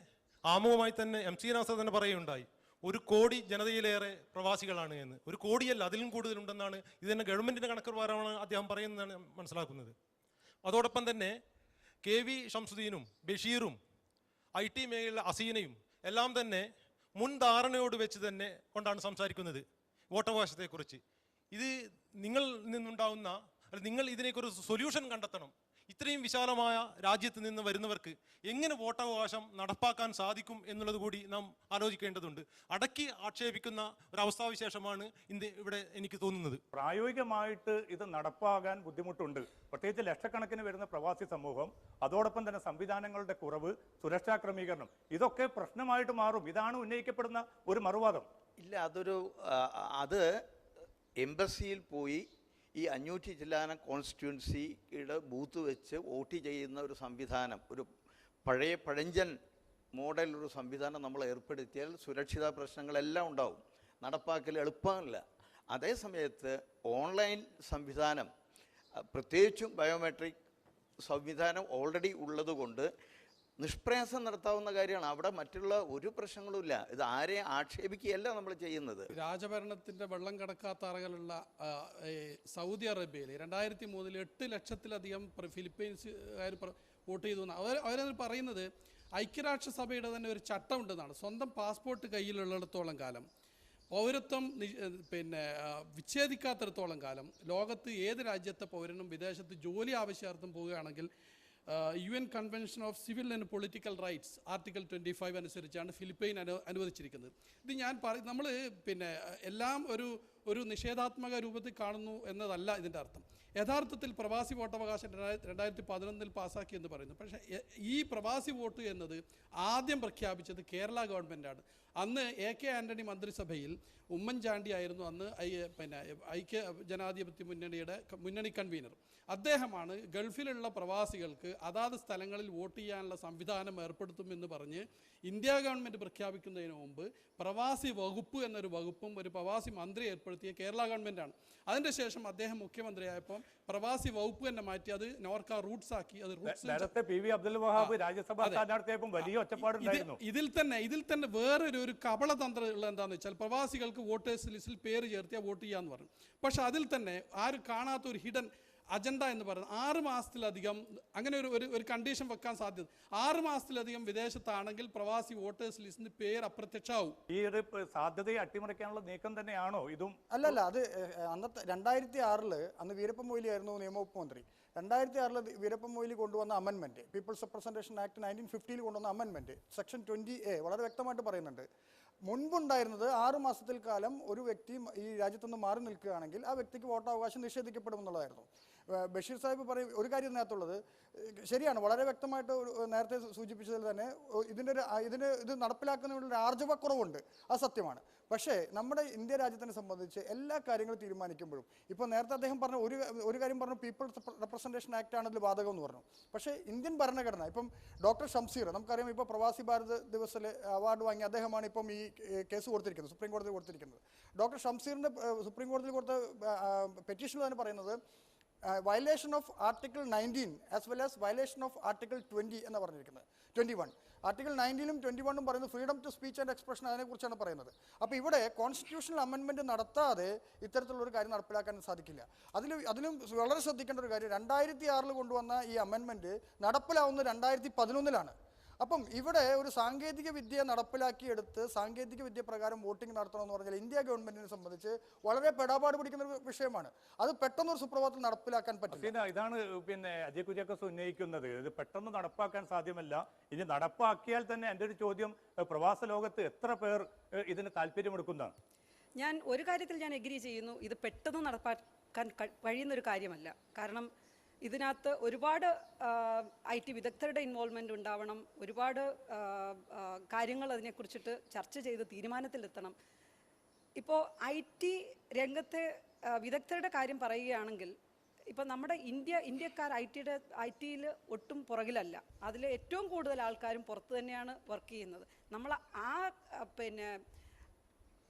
ആമുഖമായി തന്നെ MC നാസർ തന്നെ പറയുകയുണ്ടായി, 1 കോടി ജനതയിലേറെ പ്രവാസികളാണ് എന്ന്. 1 കോടിയല്ല, അതിലും കൂടുതലുണ്ടെന്നാണ് ഇത് തന്നെ ഗവൺമെൻറ്റിൻ്റെ കണക്ക് പ്രകാരമാണ് അദ്ദേഹം പറയുന്നതാണ് മനസ്സിലാക്കുന്നത്. അതോടൊപ്പം തന്നെ KV ഷംസുദ്ദീനും ബഷീറും IT മേഖലയിലെ അസീനയും എല്ലാം തന്നെ മുൻധാരണയോട് വെച്ച് തന്നെ കൊണ്ടാണ് സംസാരിക്കുന്നത് വോട്ടവകാശത്തെക്കുറിച്ച്. ഇത് നിങ്ങളിൽ നിന്നുണ്ടാവുന്ന, നിങ്ങൾ ഇതിനെക്കുറിച്ച് സൊല്യൂഷൻ കണ്ടെത്തണം. ഇത്രയും വിശാലമായ രാജ്യത്ത് നിന്ന് വരുന്നവർക്ക് എങ്ങനെ വോട്ടവകാശം നടപ്പാക്കാൻ സാധിക്കും എന്നുള്ളത് കൂടി നാം ആലോചിക്കേണ്ടതുണ്ട്. അടക്കി ആക്ഷേപിക്കുന്ന ഒരവസ്ഥാവിശേഷമാണ് ഇവിടെ എനിക്ക് തോന്നുന്നത്. പ്രായോഗികമായിട്ട് ഇത് നടപ്പാകാൻ ബുദ്ധിമുട്ടുണ്ട്. പ്രത്യേകിച്ച് ലക്ഷക്കണക്കിന് വരുന്ന പ്രവാസി സമൂഹം, അതോടൊപ്പം തന്നെ സംവിധാനങ്ങളുടെ കുറവ്, സുരക്ഷാ ക്രമീകരണം, ഇതൊക്കെ പ്രശ്നമായിട്ട് മാറും. ഇതാണ് ഉന്നയിക്കപ്പെടുന്ന ഒരു മറുവാദം. ഇല്ല, അത് എംബസിയിൽ പോയി ഈ 500 ചില്ലാനം കോൺസ്റ്റിറ്റ്യുവൻസിയുടെ ബൂത്ത് വെച്ച് വോട്ട് ചെയ്യുന്ന ഒരു സംവിധാനം, ഒരു പഴഞ്ചൻ മോഡൽ ഒരു സംവിധാനം നമ്മൾ ഏർപ്പെടുത്തിയാൽ സുരക്ഷിത പ്രശ്നങ്ങളെല്ലാം ഉണ്ടാവും, നടപ്പാക്കൽ എളുപ്പമല്ല. അതേ സമയത്ത് ഓൺലൈൻ സംവിധാനം, പ്രത്യേകിച്ചും ബയോമെട്രിക് സംവിധാനം ഓൾറെഡി ഉള്ളതുകൊണ്ട് നിഷ്പ്രയാസം നടത്താവുന്ന കാര്യമാണ്. അവിടെ മറ്റുള്ള ഒരു പ്രശ്നങ്ങളുമില്ല. ഇത് ആരെയും ആക്ഷേപിക്കുകയല്ല നമ്മൾ ചെയ്യുന്നത്. രാജഭരണത്തിൻ്റെ വെള്ളം കടക്കാത്ത അറകളുള്ള സൗദി അറേബ്യയിൽ 2003 8 ലക്ഷത്തിലധികം ഫിലിപ്പീൻസുകാർ വോട്ട് ചെയ്തു. അവരത് പറയുന്നത് ഐക്യരാഷ്ട്രസഭയുടെ തന്നെ ഒരു ചട്ടമുണ്ടെന്നാണ്. സ്വന്തം പാസ്പോർട്ട് കയ്യിലുള്ളിടത്തോളം കാലം, പൗരത്വം വിച്ഛേദിക്കാത്തിടത്തോളം കാലം ലോകത്ത് ഏത് രാജ്യത്തെ പൗരനും വിദേശത്ത് ജോലി ആവശ്യാർത്ഥം പോവുകയാണെങ്കിൽ UN convention of civil and political rights article 25 അനുസരിച്ചാണ് ഫിലിപ്പൈൻ അനുവദിച്ചിരിക്കുന്നത്. ഇത് ഞാൻ നമ്മൾ എല്ലാം ഒരു നിഷേധാത്മക രൂപത്തിൽ കാണുന്നു എന്നതല്ല ഇതിൻ്റെ അർത്ഥം. യഥാർത്ഥത്തിൽ പ്രവാസി വോട്ടവകാശം 2011 പാസ്സാക്കിയെന്ന് പറയുന്നു. പക്ഷേ ഈ പ്രവാസി വോട്ട് എന്നത് ആദ്യം പ്രഖ്യാപിച്ചത് കേരള ഗവൺമെൻറ്റാണ്. അന്ന് AK ആൻ്റണി മന്ത്രിസഭയിൽ ഉമ്മൻചാണ്ടി ആയിരുന്നു അന്ന് ഐക്യ ജനാധിപത്യ മുന്നണി കൺവീനർ. അദ്ദേഹമാണ് ഗൾഫിലുള്ള പ്രവാസികൾക്ക് അതാത് സ്ഥലങ്ങളിൽ വോട്ട് ചെയ്യാനുള്ള സംവിധാനം ഏർപ്പെടുത്തുമെന്ന് പറഞ്ഞ് ഇന്ത്യ ഗവൺമെൻറ് പ്രഖ്യാപിക്കുന്നതിന് മുമ്പ് പ്രവാസി വകുപ്പ് എന്നൊരു വകുപ്പും ഒരു പ്രവാസി മന്ത്രി ഏർപ്പെടുത്തിയ കേരള ഗവൺമെൻറ്റാണ്. അതിൻ്റെ ശേഷം അദ്ദേഹം മുഖ്യമന്ത്രിയായപ്പോൾ പ്രവാസി വകുപ്പ് തന്നെ മാറ്റി അത് നോർക്ക റൂട്ട്സ് ആക്കി. അത് ഇതിൽ തന്നെ വേറൊരു കപളതന്ത്രം ഉള്ള എന്താണെന്ന് വെച്ചാൽ പ്രവാസികൾക്ക് വോട്ടേഴ്സ് ലിസ്റ്റിൽ പേര് ചേർത്തിയാൽ വോട്ട് ചെയ്യാന്ന് പറഞ്ഞു. പക്ഷെ അതിൽ തന്നെ ആരും കാണാത്ത ഒരു ഹിഡൻ അജണ്ട എന്ന് പറയുന്നത് 6 മാസത്തിലധികം അങ്ങനെ ഒരു കണ്ടീഷൻ വെക്കാൻ സാധ്യത. 6 മാസത്തിലധികം വിദേശത്താണെങ്കിൽ പ്രവാസി വോട്ടേഴ്സ് ലിസ്റ്റിന് പേര് അപ്രത്യക്ഷമാവും. ഈ ഒരു സാധ്യതയെ അട്ടിമറിക്കാനുള്ള നീക്കം തന്നെയാണോ ഇതും? അല്ലല്ല, അത് അന്നത്തെ 2006 അന്ന് വീരപ്പൻ മൊയ്ലി ആയിരുന്നു നിയമവകുപ്പ് മന്ത്രി. 2006 വീരപ്പൻ മൊയ്ലി കൊണ്ടുവന്ന അമെൻമെന്റ്, പീപ്പിൾസ് റെപ്രസെന്റേഷൻ ആക്ട് 1950 കൊണ്ടുവന്ന അമെൻമെന്റ് സെക്ഷൻ 20A വളരെ വ്യക്തമായിട്ട് പറയുന്നുണ്ട്. മുൻപുണ്ടായിരുന്നത് 6 മാസത്തിൽ കാലം ഒരു വ്യക്തി ഈ രാജ്യത്തുനിന്ന് മാറി നിൽക്കുകയാണെങ്കിൽ ആ വ്യക്തിക്ക് വോട്ടവകാശം നിഷേധിക്കപ്പെടുമെന്നുള്ളതായിരുന്നു. ബഷീർ സാഹിബ് പറയും ഒരു കാര്യം ഇതിനകത്തുള്ളത് ശരിയാണ്, വളരെ വ്യക്തമായിട്ട് നേരത്തെ സൂചിപ്പിച്ചതിൽ തന്നെ ഇത് നടപ്പിലാക്കുന്നതിനുള്ള ഒരു ആർജവക്കുറവുണ്ട്, അത് സത്യമാണ്. പക്ഷേ നമ്മുടെ ഇന്ത്യ രാജ്യത്തിനെ സംബന്ധിച്ച് എല്ലാ കാര്യങ്ങളും തീരുമാനിക്കുമ്പോഴും ഇപ്പോൾ നേരത്തെ അദ്ദേഹം പറഞ്ഞ ഒരു കാര്യം പറഞ്ഞു, പീപ്പിൾസ് റെപ്രസെന്റേഷൻ ആക്ട് ആണ് ഇതിൽ ബാധകം എന്ന് പറഞ്ഞു. പക്ഷേ ഇന്ത്യൻ ഭരണഘടന, ഇപ്പം ഡോക്ടർ ഷംസീർ നമുക്കറിയാം, ഇപ്പോൾ പ്രവാസി ഭാരത് ദിവസിൽ അവാർഡ് വാങ്ങിയ അദ്ദേഹമാണ് ഇപ്പം ഈ കേസ് കൊടുത്തിരിക്കുന്നത്, സുപ്രീം കോടതിയിൽ കൊടുത്തിരിക്കുന്നത്. ഡോക്ടർ ഷംസീറിൻ്റെ സുപ്രീം കോടതിയിൽ കൊടുത്ത പെറ്റീഷനിൽ തന്നെ പറയുന്നത് violation of article 19 as well as violation of article 20 എന്ന് പറഞ്ഞിരിക്കുന്നത്. 21 ആർട്ടിക്കിൾ 19 21 പറയുന്നത് freedom to speech and expression, അതിനെക്കുറിച്ചാണ് പറയുന്നത്. അപ്പോൾ ഇവിടെ കോൺസ്റ്റിറ്റ്യൂഷണൽ അമെൻമെൻറ്റ് നടത്താതെ ഇത്തരത്തിലുള്ളൊരു കാര്യം നടപ്പിലാക്കാൻ സാധിക്കില്ല. അതിലും വളരെ ശ്രദ്ധിക്കേണ്ട ഒരു കാര്യം, 2006 കൊണ്ടുവന്ന ഈ അമെൻമെൻറ്റ് നടപ്പിലാവുന്നത് 2011 അപ്പം ഇവിടെ ഒരു സാങ്കേതിക വിദ്യ നടപ്പിലാക്കിയെടുത്ത് സാങ്കേതിക വിദ്യ പ്രകാരം വോട്ടിംഗ് നടത്തണമെന്ന് പറഞ്ഞാൽ ഇന്ത്യ ഗവൺമെന്റിനെ സംബന്ധിച്ച് വളരെ പെടാപാട് പിടിക്കുന്ന ഒരു വിഷയമാണ്. അത് പെട്ടെന്നൊരു സുപ്രഭാതത്തിൽ നടപ്പിലാക്കാൻ പറ്റില്ല. ഇതാണ് അജയ് കുര്യാക്കോസ് ഉന്നയിക്കുന്നത്. ഇത് പെട്ടെന്ന് നടപ്പാക്കാൻ സാധ്യമല്ല. ഇനി നടപ്പാക്കിയാൽ തന്നെ എൻ്റെ ഒരു ചോദ്യം, പ്രവാസ ലോകത്ത് എത്ര പേർ ഇതിന് താല്പര്യമെടുക്കുന്നതാണ്? ഞാൻ ഒരു കാര്യത്തിൽ ഞാൻ എഗ്രി ചെയ്യുന്നു, ഇത് പെട്ടെന്ന് നടപ്പാക്കാൻ കഴിയുന്നൊരു കാര്യമല്ല. കാരണം ഇതിനകത്ത് ഒരുപാട് IT വിദഗ്ധരുടെ ഇൻവോൾവ്മെൻ്റ് ഉണ്ടാവണം, ഒരുപാട് കാര്യങ്ങൾ അതിനെക്കുറിച്ചിട്ട് ചർച്ച ചെയ്ത് തീരുമാനത്തിലെത്തണം. ഇപ്പോൾ IT രംഗത്തെ വിദഗ്ധരുടെ കാര്യം പറയുകയാണെങ്കിൽ ഇപ്പം നമ്മുടെ ഇന്ത്യക്കാർ IT-യിൽ ഒട്ടും പുറകിലല്ല. അതിൽ ഏറ്റവും കൂടുതൽ ആൾക്കാരും പുറത്ത് തന്നെയാണ് വർക്ക് ചെയ്യുന്നത്. നമ്മൾ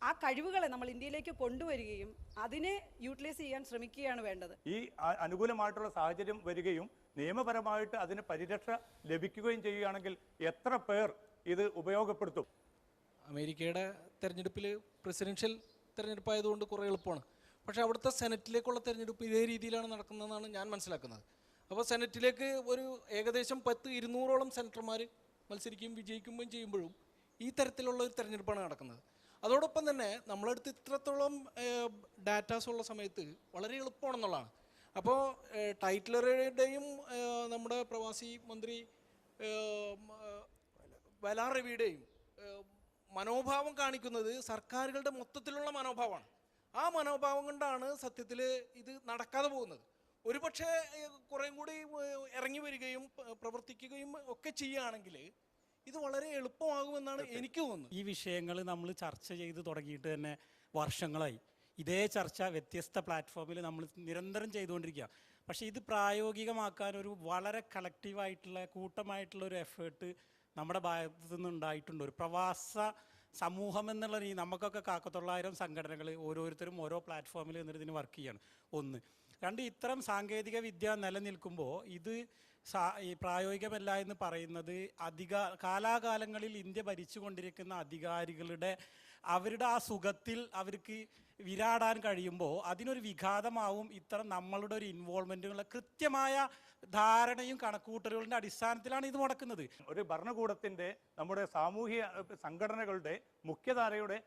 ആ കഴിവുകളെ നമ്മൾ ഇന്ത്യയിലേക്ക് കൊണ്ടുവരികയും അതിനെ യൂട്ടിലൈസ് ചെയ്യാൻ ശ്രമിക്കുകയാണ് വേണ്ടത്. ഈ അനുകൂലമായിട്ടുള്ള സാഹചര്യം വരികയും നിയമപരമായിട്ട് അതിന് പരിരക്ഷ ലഭിക്കുകയും ചെയ്യുകയാണെങ്കിൽ എത്ര പേർ ഇത് ഉപയോഗപ്പെടുത്തും? അമേരിക്കയുടെ തെരഞ്ഞെടുപ്പിൽ പ്രസിഡൻഷ്യൽ തെരഞ്ഞെടുപ്പായതുകൊണ്ട് കുറേ എളുപ്പമാണ്. പക്ഷേ അവിടുത്തെ സെനറ്റിലേക്കുള്ള തെരഞ്ഞെടുപ്പ് ഇതേ രീതിയിലാണ് നടക്കുന്നതെന്നാണ് ഞാൻ മനസ്സിലാക്കുന്നത്. അപ്പോൾ സെനറ്റിലേക്ക് ഒരു ഏകദേശം 200-ഓളം സെനറ്റർമാർ മത്സരിക്കുകയും വിജയിക്കുകയും ചെയ്യുമ്പോഴും ഈ തരത്തിലുള്ള ഒരു തെരഞ്ഞെടുപ്പാണ് നടക്കുന്നത്. അതോടൊപ്പം തന്നെ നമ്മളടുത്ത് ഇത്രത്തോളം ഡാറ്റാസ് ഉള്ള സമയത്ത് വളരെ എളുപ്പമാണെന്നുള്ളതാണ്. അപ്പോൾ ടൈറ്റ്ലറുടെയും നമ്മുടെ പ്രവാസി മന്ത്രി വലാർ രവിയുടെയും മനോഭാവം കാണിക്കുന്നത് സർക്കാരുകളുടെ മൊത്തത്തിലുള്ള മനോഭാവമാണ്. ആ മനോഭാവം കൊണ്ടാണ് സത്യത്തിൽ ഇത് നടക്കാതെ പോകുന്നത്. ഒരുപക്ഷെ കുറേം കൂടി ഇറങ്ങി വരികയും പ്രവർത്തിക്കുകയും ഒക്കെ ചെയ്യുകയാണെങ്കിൽ ഇത് വളരെ എളുപ്പമാകുമെന്നാണ് എനിക്ക് തോന്നുന്നത്. ഈ വിഷയങ്ങൾ നമ്മൾ ചർച്ച ചെയ്ത് തുടങ്ങിയിട്ട് തന്നെ വർഷങ്ങളായി. ഇതേ ചർച്ച വ്യത്യസ്ത പ്ലാറ്റ്ഫോമിൽ നമ്മൾ നിരന്തരം ചെയ്തുകൊണ്ടിരിക്കുക. പക്ഷേ ഇത് പ്രായോഗികമാക്കാൻ ഒരു വളരെ കളക്റ്റീവായിട്ടുള്ള കൂട്ടമായിട്ടുള്ള ഒരു എഫേർട്ട് നമ്മുടെ ഭാഗത്തു നിന്ന് ഉണ്ടായിട്ടുണ്ട്. ഒരു പ്രവാസ സമൂഹം എന്നുള്ള നമുക്കൊക്കെ 900 സംഘടനകൾ ഓരോരുത്തരും ഓരോ പ്ലാറ്റ്ഫോമിൽ നിന്നിട്ട് ഇതിന് വർക്ക് ചെയ്യാണ്. ഒന്ന്. രണ്ട്, ഇത്തരം സാങ്കേതിക വിദ്യ നിലനിൽക്കുമ്പോൾ ഇത് ഈ പ്രായോഗികമല്ല എന്ന് പറയുന്നത് കാലാകാലങ്ങളിൽ ഇന്ത്യ ഭരിച്ചുകൊണ്ടിരിക്കുന്ന അധികാരികളുടെ അവരുടെ ആ സുഖത്തിൽ അവർക്ക് വിരാടാൻ കഴിയുമ്പോൾ അതിനൊരു വിഘാതമാവും. ഇത്തരം നമ്മളുടെ ഒരു ഇൻവോൾവ്മെൻറ്റുള്ള കൃത്യമായ ധാരണയും കണക്കുകൂട്ടലുകളുടെ അടിസ്ഥാനത്തിലാണ് ഇത് മുടക്കുന്നത്. ഒരു ഭരണകൂടത്തിൻ്റെ നമ്മുടെ സാമൂഹിക സംഘടനകളുടെ മുഖ്യധാരയുടെ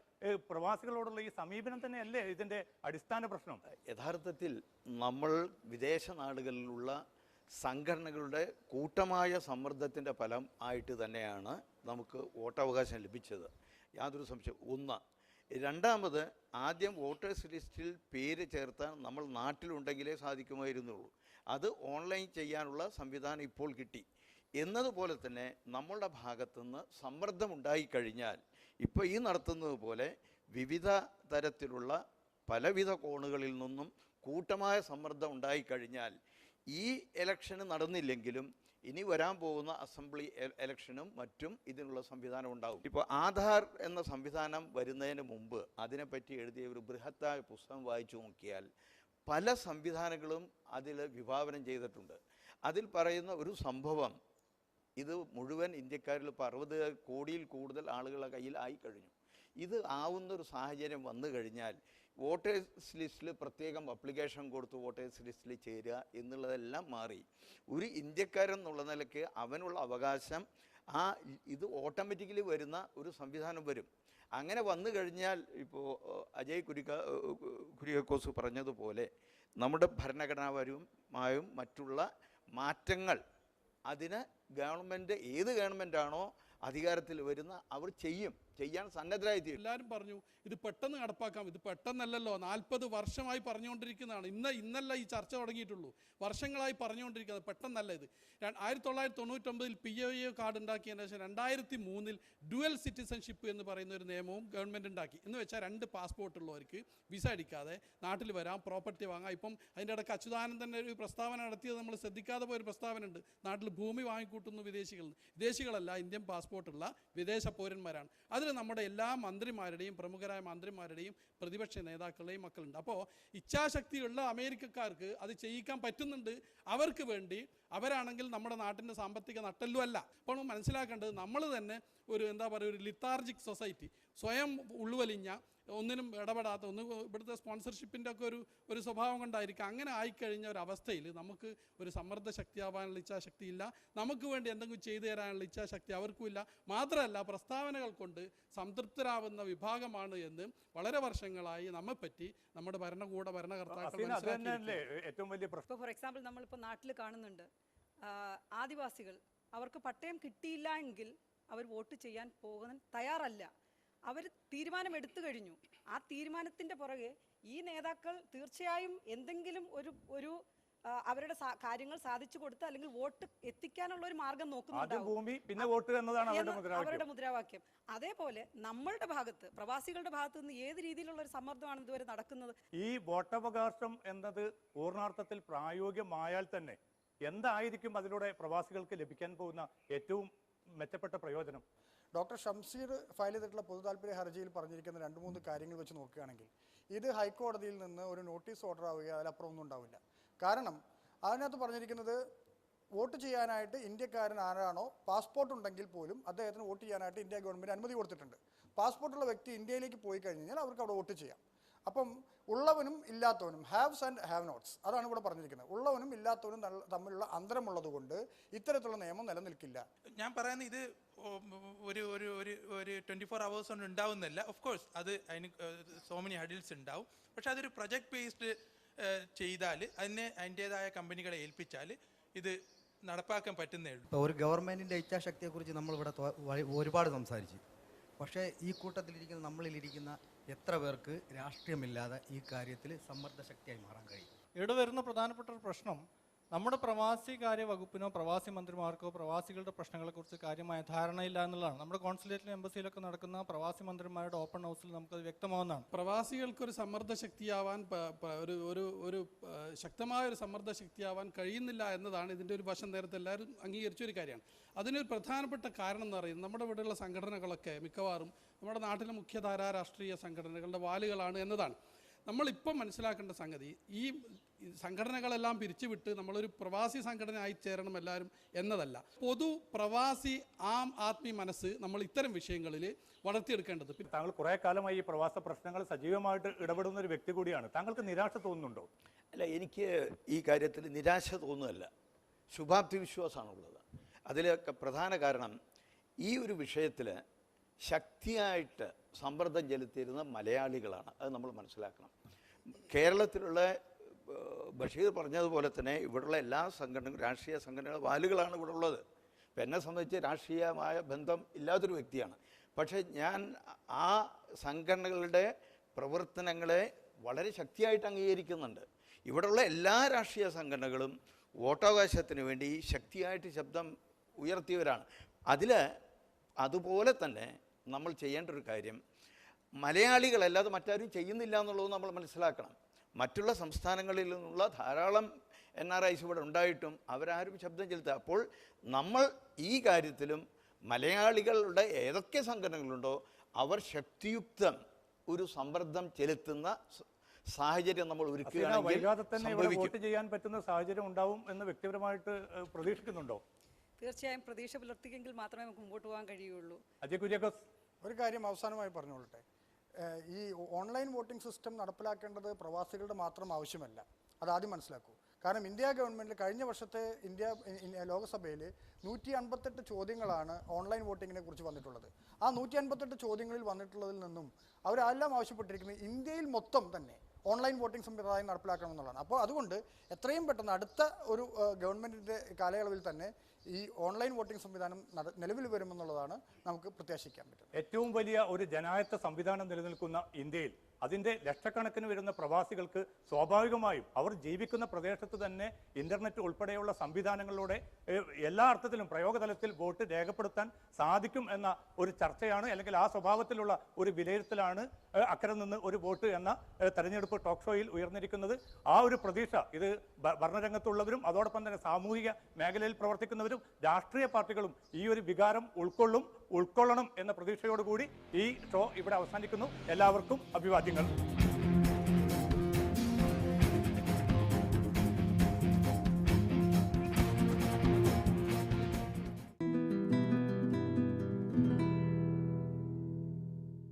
പ്രവാസികളോടുള്ള ഈ സമീപനം തന്നെയല്ലേ ഇതിൻ്റെ അടിസ്ഥാന പ്രശ്നം? യഥാർത്ഥത്തിൽ നമ്മൾ വിദേശ നാടുകളിലുള്ള സംഘടനകളുടെ കൂട്ടമായ സമ്മർദ്ദത്തിൻ്റെ ഫലം ആയിട്ട് തന്നെയാണ് നമുക്ക് വോട്ടവകാശം ലഭിച്ചത്, യാതൊരു സംശയം. ഒന്ന്. രണ്ടാമത്, ആദ്യം വോട്ടേഴ്സ് ലിസ്റ്റിൽ പേര് ചേർത്താൻ നമ്മൾ നാട്ടിലുണ്ടെങ്കിലേ സാധിക്കുമായിരുന്നുള്ളൂ. അത് ഓൺലൈൻ ചെയ്യാനുള്ള സംവിധാനം ഇപ്പോൾ കിട്ടി. എന്നതുപോലെ തന്നെ നമ്മളുടെ ഭാഗത്തുനിന്ന് സമ്മർദ്ദമുണ്ടായിക്കഴിഞ്ഞാൽ ഇപ്പോൾ ഈ നടത്തുന്നത് പോലെ വിവിധ തരത്തിലുള്ള പലവിധ കോണുകളിൽ നിന്നും കൂട്ടമായ സമ്മർദ്ദം ഉണ്ടായിക്കഴിഞ്ഞാൽ ഈ ഇലക്ഷന് നടന്നില്ലെങ്കിലും ഇനി വരാൻ പോകുന്ന അസംബ്ലി ഇലക്ഷനും മറ്റും ഇതിനുള്ള സംവിധാനം ഉണ്ടാകും. ഇപ്പോൾ ആധാർ എന്ന സംവിധാനം വരുന്നതിന് മുമ്പ് അതിനെപ്പറ്റി എഴുതിയ ഒരു ബൃഹത്തായ പുസ്തകം വായിച്ചു നോക്കിയാൽ പല സംവിധാനങ്ങളും അതിൽ വിഭാവനം ചെയ്തിട്ടുണ്ട്. അതിൽ പറയുന്ന ഒരു സംഭവം, ഇത് മുഴുവൻ ഇന്ത്യക്കാരിൽ ഇപ്പോൾ 60 കോടിയിൽ കൂടുതൽ ആളുകളുടെ കയ്യിൽ ആയിക്കഴിഞ്ഞു. ഇത് ആവുന്നൊരു സാഹചര്യം വന്നു കഴിഞ്ഞാൽ വോട്ടേഴ്സ് ലിസ്റ്റിൽ പ്രത്യേകം അപ്ലിക്കേഷൻ കൊടുത്ത് വോട്ടേഴ്സ് ലിസ്റ്റിൽ ചേരുക എന്നുള്ളതെല്ലാം മാറി ഒരു ഇന്ത്യക്കാരെന്നുള്ള നിലയ്ക്ക് അവനുള്ള അവകാശം ഇത് ഓട്ടോമാറ്റിക്കലി വരുന്ന ഒരു സംവിധാനം വരും. അങ്ങനെ വന്നു കഴിഞ്ഞാൽ ഇപ്പോൾ അജയ് കുര്യാക്കോസ് പറഞ്ഞതുപോലെ നമ്മുടെ ഭരണഘടനാപരമായും മറ്റുള്ള മാറ്റങ്ങൾ അതിന് ഗവൺമെൻറ് ഏത് ഗവൺമെൻറ്റാണോ അധികാരത്തിൽ വരുന്ന അവർ ചെയ്യാൻ സന്നദ്ധരായി തീരും. എല്ലാവരും പറഞ്ഞു ഇത് പെട്ടെന്ന് നടപ്പാക്കാം. ഇത് പെട്ടെന്നല്ലല്ലോ, 40 വർഷമായി പറഞ്ഞുകൊണ്ടിരിക്കുന്നതാണ്. ഇന്നല്ല ഈ ചർച്ച തുടങ്ങിയിട്ടുള്ളൂ, വർഷങ്ങളായി പറഞ്ഞുകൊണ്ടിരിക്കുന്നത്. പെട്ടെന്നല്ല ഇത്. 1999 PIO കാർഡ് ഉണ്ടാക്കിയതിന് ശേഷം 2003 ഡ്യുവൽ സിറ്റിസൺഷിപ്പ് എന്ന് പറയുന്ന ഒരു നിയമവും ഗവൺമെൻറ് ഉണ്ടാക്കി. എന്ന് വെച്ചാൽ 2 പാസ്പോർട്ട് ഉള്ളവർക്ക് വിസ അടിക്കാതെ നാട്ടിൽ വരാം, പ്രോപ്പർട്ടി വാങ്ങാം. ഇപ്പം അതിൻ്റെ ഇടയ്ക്ക് അച്യുതാനന്ദൻ ഒരു പ്രസ്താവന നടത്തിയത് നമ്മൾ ശ്രദ്ധിക്കാതെ പോയൊരു പ്രസ്താവന ഉണ്ട്. നാട്ടിൽ ഭൂമി വാങ്ങിക്കൂട്ടുന്നു വിദേശികളല്ല, ഇന്ത്യൻ പാസ്പോർട്ടുള്ള വിദേശ പൗരന്മാരാണ്. അതിൽ നമ്മുടെ എല്ലാ മന്ത്രിമാരുടെയും പ്രമുഖരായ മന്ത്രിമാരുടെയും പ്രതിപക്ഷ നേതാക്കളുടെയും മക്കളുണ്ട്. അപ്പോൾ ഇച്ഛാശക്തിയുള്ള അമേരിക്കക്കാർക്ക് അത് ചെയ്യിക്കാൻ പറ്റുന്നുണ്ട്. അവർക്ക് വേണ്ടി അവരാണെങ്കിൽ നമ്മുടെ നാട്ടിൻ്റെ സാമ്പത്തിക നട്ടെല്ലും അല്ല. അപ്പോൾ മനസ്സിലാക്കേണ്ടത് നമ്മൾ തന്നെ ഒരു ഒരു ലിത്താർജിക് സൊസൈറ്റി, സ്വയം ഉള്ളുവലിഞ്ഞ, ഒന്നിനും ഇടപെടാത്ത, ഇവിടുത്തെ സ്പോൺസർഷിപ്പിൻ്റെ ഒക്കെ ഒരു സ്വഭാവം കൊണ്ടായിരിക്കും. അങ്ങനെ ആയിക്കഴിഞ്ഞ ഒരു അവസ്ഥയിൽ നമുക്ക് ഒരു സമ്മർദ്ദ ശക്തിയാവാനുള്ള ഇച്ഛാശക്തി ഇല്ല. നമുക്ക് വേണ്ടി എന്തെങ്കിലും ചെയ്തു തരാനുള്ള ഇച്ഛാശക്തി അവർക്കും ഇല്ല. മാത്രമല്ല, പ്രസ്താവനകൾ കൊണ്ട് സംതൃപ്തരാവുന്ന വിഭാഗമാണ് എന്ന് വളരെ വർഷങ്ങളായി നമ്മെപ്പറ്റി നമ്മുടെ ഭരണകർത്താക്കൾ ഏറ്റവും വലിയ പ്രശ്നം. ഫോർ എക്സാമ്പിൾ നമ്മളിപ്പോൾ നാട്ടിൽ കാണുന്നുണ്ട്, ആദിവാസികൾ അവർക്ക് പട്ടയം കിട്ടിയില്ല എങ്കിൽ അവർ വോട്ട് ചെയ്യാൻ പോകാൻ തയ്യാറല്ല. അവർ തീരുമാനം എടുത്തു കഴിഞ്ഞു. ആ തീരുമാനത്തിൻ്റെ പുറകെ ഈ നേതാക്കൾ തീർച്ചയായും എന്തെങ്കിലും ഒരു അവരുടെ കാര്യങ്ങൾ സാധിച്ചു കൊടുത്ത് അല്ലെങ്കിൽ വോട്ട് എത്തിക്കാനുള്ള ഒരു മാർഗം നോക്കുന്നുണ്ടാവും, അവരുടെ മുദ്രാവാക്യം. അതേപോലെ നമ്മളുടെ ഭാഗത്ത്, പ്രവാസികളുടെ ഭാഗത്ത് നിന്ന് ഏത് രീതിയിലുള്ള ഒരു സമ്മർദ്ദമാണ് ഇതുവരെ നടക്കുന്നത്? ഈ വോട്ടവകാശം എന്നത് പൂർണ്ണാർത്ഥത്തിൽ പ്രായോഗികമായാൽ തന്നെ എന്തായിരിക്കും അതിലൂടെ പ്രവാസികൾക്ക് ലഭിക്കാൻ പോകുന്ന ഏറ്റവും മെച്ചപ്പെട്ട പ്രയോജനം? ഡോക്ടർ ഷംസീർ ഫയൽ ചെയ്തിട്ടുള്ള പൊതു താല്പര്യ ഹർജിയിൽ പറഞ്ഞിരിക്കുന്ന 2-3 കാര്യങ്ങൾ വെച്ച് നോക്കുകയാണെങ്കിൽ ഇത് ഹൈക്കോടതിയിൽ നിന്ന് ഒരു നോട്ടീസ് ഓർഡർ ആവുകയോ അതിലപ്പുറം ഒന്നും ഉണ്ടാവില്ല. കാരണം അതിനകത്ത് പറഞ്ഞിരിക്കുന്നത് വോട്ട് ചെയ്യാനായിട്ട് ഇന്ത്യക്കാരൻ ആരാണോ പാസ്പോർട്ട് ഉണ്ടെങ്കിൽ പോലും അദ്ദേഹത്തിന് വോട്ട് ചെയ്യാനായിട്ട് ഇന്ത്യ ഗവൺമെൻറ് അനുമതി കൊടുത്തിട്ടുണ്ട്. പാസ്പോർട്ടുള്ള വ്യക്തി ഇന്ത്യയിലേക്ക് പോയി കഴിഞ്ഞാൽ അവർക്ക് അവിടെ വോട്ട് ചെയ്യാം. അപ്പം ഉള്ളവനും ഇല്ലാത്തവനും, ഹാവ്സ് ആൻഡ് ഹാവ് നോട്ട്സ്, അതാണ് ഇവിടെ പറഞ്ഞിരിക്കുന്നത്. ഉള്ളവനും ഇല്ലാത്തവനും തമ്മിലുള്ള അന്തരമുള്ളത് കൊണ്ട് ഇത്തരത്തിലുള്ള നിയമം നിലനിൽക്കില്ല. ഞാൻ പറയുന്നത് ഇത് ഒരു 24 hours കൊണ്ട് ഉണ്ടാവുന്നില്ല. ഓഫ് കോഴ്സ് അത് അതിന് സോ മെനി ഹഡിൽസ് ഉണ്ടാവും. പക്ഷെ അതൊരു പ്രൊജക്ട് ബേസ്ഡ് ചെയ്താൽ അതിനെ അതിൻ്റെതായ കമ്പനികളെ ഏൽപ്പിച്ചാൽ ഇത് നടപ്പാക്കാൻ പറ്റുന്നേ ഉള്ളൂ. ഒരു ഗവൺമെൻറ്റിൻ്റെ ഇച്ഛാശക്തിയെക്കുറിച്ച് നമ്മളിവിടെ ഒരുപാട് സംസാരിച്ചു. പക്ഷേ ഈ കൂട്ടത്തിലിരിക്കുന്ന നമ്മളിലിരിക്കുന്ന എത്ര പേർക്ക് രാഷ്ട്രീയമില്ലാതെ ഈ കാര്യത്തിൽ സമ്മർദ്ദ ശക്തിയായി മാറാൻ കഴിയും? ഇവിടെ വരുന്ന പ്രധാനപ്പെട്ട ഒരു പ്രശ്നം, നമ്മുടെ പ്രവാസി കാര്യ വകുപ്പിനോ പ്രവാസി മന്ത്രിമാർക്കോ പ്രവാസികളുടെ പ്രശ്നങ്ങളെക്കുറിച്ച് കാര്യമായ ധാരണയില്ല എന്നുള്ളതാണ്. നമ്മുടെ കോൺസുലേറ്റിലും എംബസിയിലൊക്കെ നടക്കുന്ന പ്രവാസി മന്ത്രിമാരുടെ ഓപ്പൺ ഹൗസിൽ നമുക്കത് വ്യക്തമാവുന്നതാണ്. പ്രവാസികൾക്കൊരു സമ്മർദ്ദ ശക്തിയാവാൻ ഒരു ശക്തമായ ഒരു സമ്മർദ്ദ ശക്തിയാവാൻ കഴിയുന്നില്ല എന്നതാണ് ഇതിൻ്റെ ഒരു വശം. നേരത്തെ എല്ലാവരും അംഗീകരിച്ചൊരു കാര്യമാണ്. അതിനൊരു പ്രധാനപ്പെട്ട കാരണം എന്ന് പറയുന്നത് നമ്മുടെ ഇവിടെയുള്ള സംഘടനകളൊക്കെ മിക്കവാറും നമ്മുടെ നാട്ടിലെ മുഖ്യധാരാ രാഷ്ട്രീയ സംഘടനകളുടെ വാലുകളാണ് എന്നതാണ്. നമ്മളിപ്പം മനസ്സിലാക്കേണ്ട സംഗതി, ഈ സംഘടനകളെല്ലാം പിരിച്ചുവിട്ട് നമ്മളൊരു പ്രവാസി സംഘടന ആയിച്ചേരണം എല്ലാവരും എന്നതല്ല. പൊതു പ്രവാസി ആം ആത്മീയ മനസ്സ് നമ്മൾ ഇത്തരം വിഷയങ്ങളിൽ വളർത്തിയെടുക്കേണ്ടത്. താങ്കൾ കുറേ കാലമായി ഈ പ്രവാസ പ്രശ്നങ്ങൾ സജീവമായിട്ട് ഇടപെടുന്ന ഒരു വ്യക്തി കൂടിയാണ്. താങ്കൾക്ക് നിരാശ തോന്നുന്നുണ്ടോ? അല്ല, എനിക്ക് ഈ കാര്യത്തിൽ നിരാശ തോന്നുന്നതല്ല, ശുഭാപ്തി വിശ്വാസമാണുള്ളത്. അതിലൊക്കെ പ്രധാന കാരണം ഈ ഒരു വിഷയത്തിൽ ശക്തിയായിട്ട് സമ്മർദ്ദം ചെലുത്തിയിരുന്ന മലയാളികളാണ്. അത് നമ്മൾ മനസ്സിലാക്കണം. കേരളത്തിലുള്ള ബഷീർ പറഞ്ഞതുപോലെ തന്നെ ഇവിടെയുള്ള എല്ലാ സംഘടനകളും രാഷ്ട്രീയ സംഘടനകളും വാലുകളാണ് ഇവിടെ ഉള്ളത്. ഇപ്പം എന്നെ സംബന്ധിച്ച് രാഷ്ട്രീയമായ ബന്ധം ഇല്ലാത്തൊരു വ്യക്തിയാണ്. പക്ഷേ ഞാൻ ആ സംഘടനകളുടെ പ്രവർത്തനങ്ങളെ വളരെ ശക്തിയായിട്ട് അംഗീകരിക്കുന്നുണ്ട്. ഇവിടെയുള്ള എല്ലാ രാഷ്ട്രീയ സംഘടനകളും വോട്ടവകാശത്തിന് വേണ്ടി ശക്തിയായിട്ട് ശബ്ദം ഉയർത്തിയവരാണ്. അതുപോലെ തന്നെ നമ്മൾ ചെയ്യേണ്ട ഒരു കാര്യം, മലയാളികളല്ലാതെ മറ്റാരും ചെയ്യുന്നില്ല എന്നുള്ളത് നമ്മൾ മനസ്സിലാക്കണം. മറ്റുള്ള സംസ്ഥാനങ്ങളിൽ നിന്നുള്ള ധാരാളം NRIs ഇവിടെ ഉണ്ടായിട്ടും അവരാരും ശബ്ദം ചെലുത്തുക. അപ്പോൾ നമ്മൾ ഈ കാര്യത്തിലും മലയാളികളുടെ ഏതൊക്കെ സംഘടനകളുണ്ടോ അവർ ശക്തിയുക്തം ഒരു സമ്മർദ്ദം ചെലുത്തുന്ന സാഹചര്യം നമ്മൾ ഒരുക്കുകയാണെങ്കിൽ വൈകാതെ തന്നെ ഇവിടെ വോട്ട് ചെയ്യാൻ പറ്റുന്ന സാഹചര്യം ഉണ്ടാവും എന്ന് വ്യക്തിപരമായിട്ട് പ്രതീക്ഷിക്കുന്നുണ്ടോ? തീർച്ചയായും പ്രതീക്ഷ പുലർത്തിയെങ്കിൽ മാത്രമേ നമുക്ക് മുമ്പോട്ട് പോകാൻ കഴിയുള്ളൂ. അജയ് കുര്യാക്കോസ്, ഒരു കാര്യം അവസാനമായി പറഞ്ഞുകൊള്ളട്ടെ. ഈ ഓൺലൈൻ വോട്ടിംഗ് സിസ്റ്റം നടപ്പിലാക്കേണ്ടത് പ്രവാസികളുടെ മാത്രം ആവശ്യമല്ല, അതാദ്യം മനസ്സിലാക്കൂ. കാരണം ഇന്ത്യ ഗവൺമെൻറ് കഴിഞ്ഞ വർഷത്തെ ലോകസഭയിൽ 158 ചോദ്യങ്ങളാണ് ഓൺലൈൻ വോട്ടിങ്ങിനെ കുറിച്ച് വന്നിട്ടുള്ളത്. ആ 158 ചോദ്യങ്ങളിൽ വന്നിട്ടുള്ളതിൽ നിന്നും അവരെല്ലാം ആവശ്യപ്പെട്ടിരിക്കുന്നത് ഇന്ത്യയിൽ മൊത്തം തന്നെ ഓൺലൈൻ വോട്ടിംഗ് സംവിധാനം നടപ്പിലാക്കണം എന്നുള്ളതാണ്. അപ്പോൾ അതുകൊണ്ട് എത്രയും പെട്ടെന്ന് അടുത്ത ഒരു ഗവൺമെൻറ്റിൻ്റെ കാലയളവിൽ തന്നെ ഈ ഓൺലൈൻ വോട്ടിംഗ് സംവിധാനം നിലവിൽ വരുമെന്നുള്ളതാണ് നമുക്ക് പ്രത്യാശിക്കാൻ പറ്റുന്നത്. ഏറ്റവും വലിയ ഒരു ജനായത്ത സംവിധാനം നിലനിൽക്കുന്ന ഇന്ത്യയിൽ അതിൻ്റെ ലക്ഷക്കണക്കിന് വരുന്ന പ്രവാസികൾക്ക് സ്വാഭാവികമായും അവർ ജീവിക്കുന്ന പ്രദേശത്ത് തന്നെ ഇന്റർനെറ്റ് ഉൾപ്പെടെയുള്ള സംവിധാനങ്ങളിലൂടെ എല്ലാ അർത്ഥത്തിലും പ്രയോഗതലത്തിൽ വോട്ട് രേഖപ്പെടുത്താൻ സാധിക്കും എന്ന ഒരു ചർച്ചയാണ്, അല്ലെങ്കിൽ ആ സ്വഭാവത്തിലുള്ള ഒരു വിലയിരുത്തലാണ് അക്കരെ നിന്ന് ഒരു വോട്ട് എന്ന തെരഞ്ഞെടുപ്പ് ടോക്ക് ഷോയിൽ ഉയർന്നിരിക്കുന്നത്. ആ ഒരു പ്രതീക്ഷ ഇത് ഭരണരംഗത്തുള്ളവരും അതോടൊപ്പം തന്നെ സാമൂഹിക മേഖലയിൽ പ്രവർത്തിക്കുന്നവരും രാഷ്ട്രീയ പാർട്ടികളും ഈ ഒരു വികാരം ഉൾക്കൊള്ളണം എന്ന പ്രതീക്ഷയോടുകൂടി ഈ ഷോ ഇവിടെ അവസാനിക്കുന്നു. എല്ലാവർക്കും അഭിവാദ്യങ്ങൾ.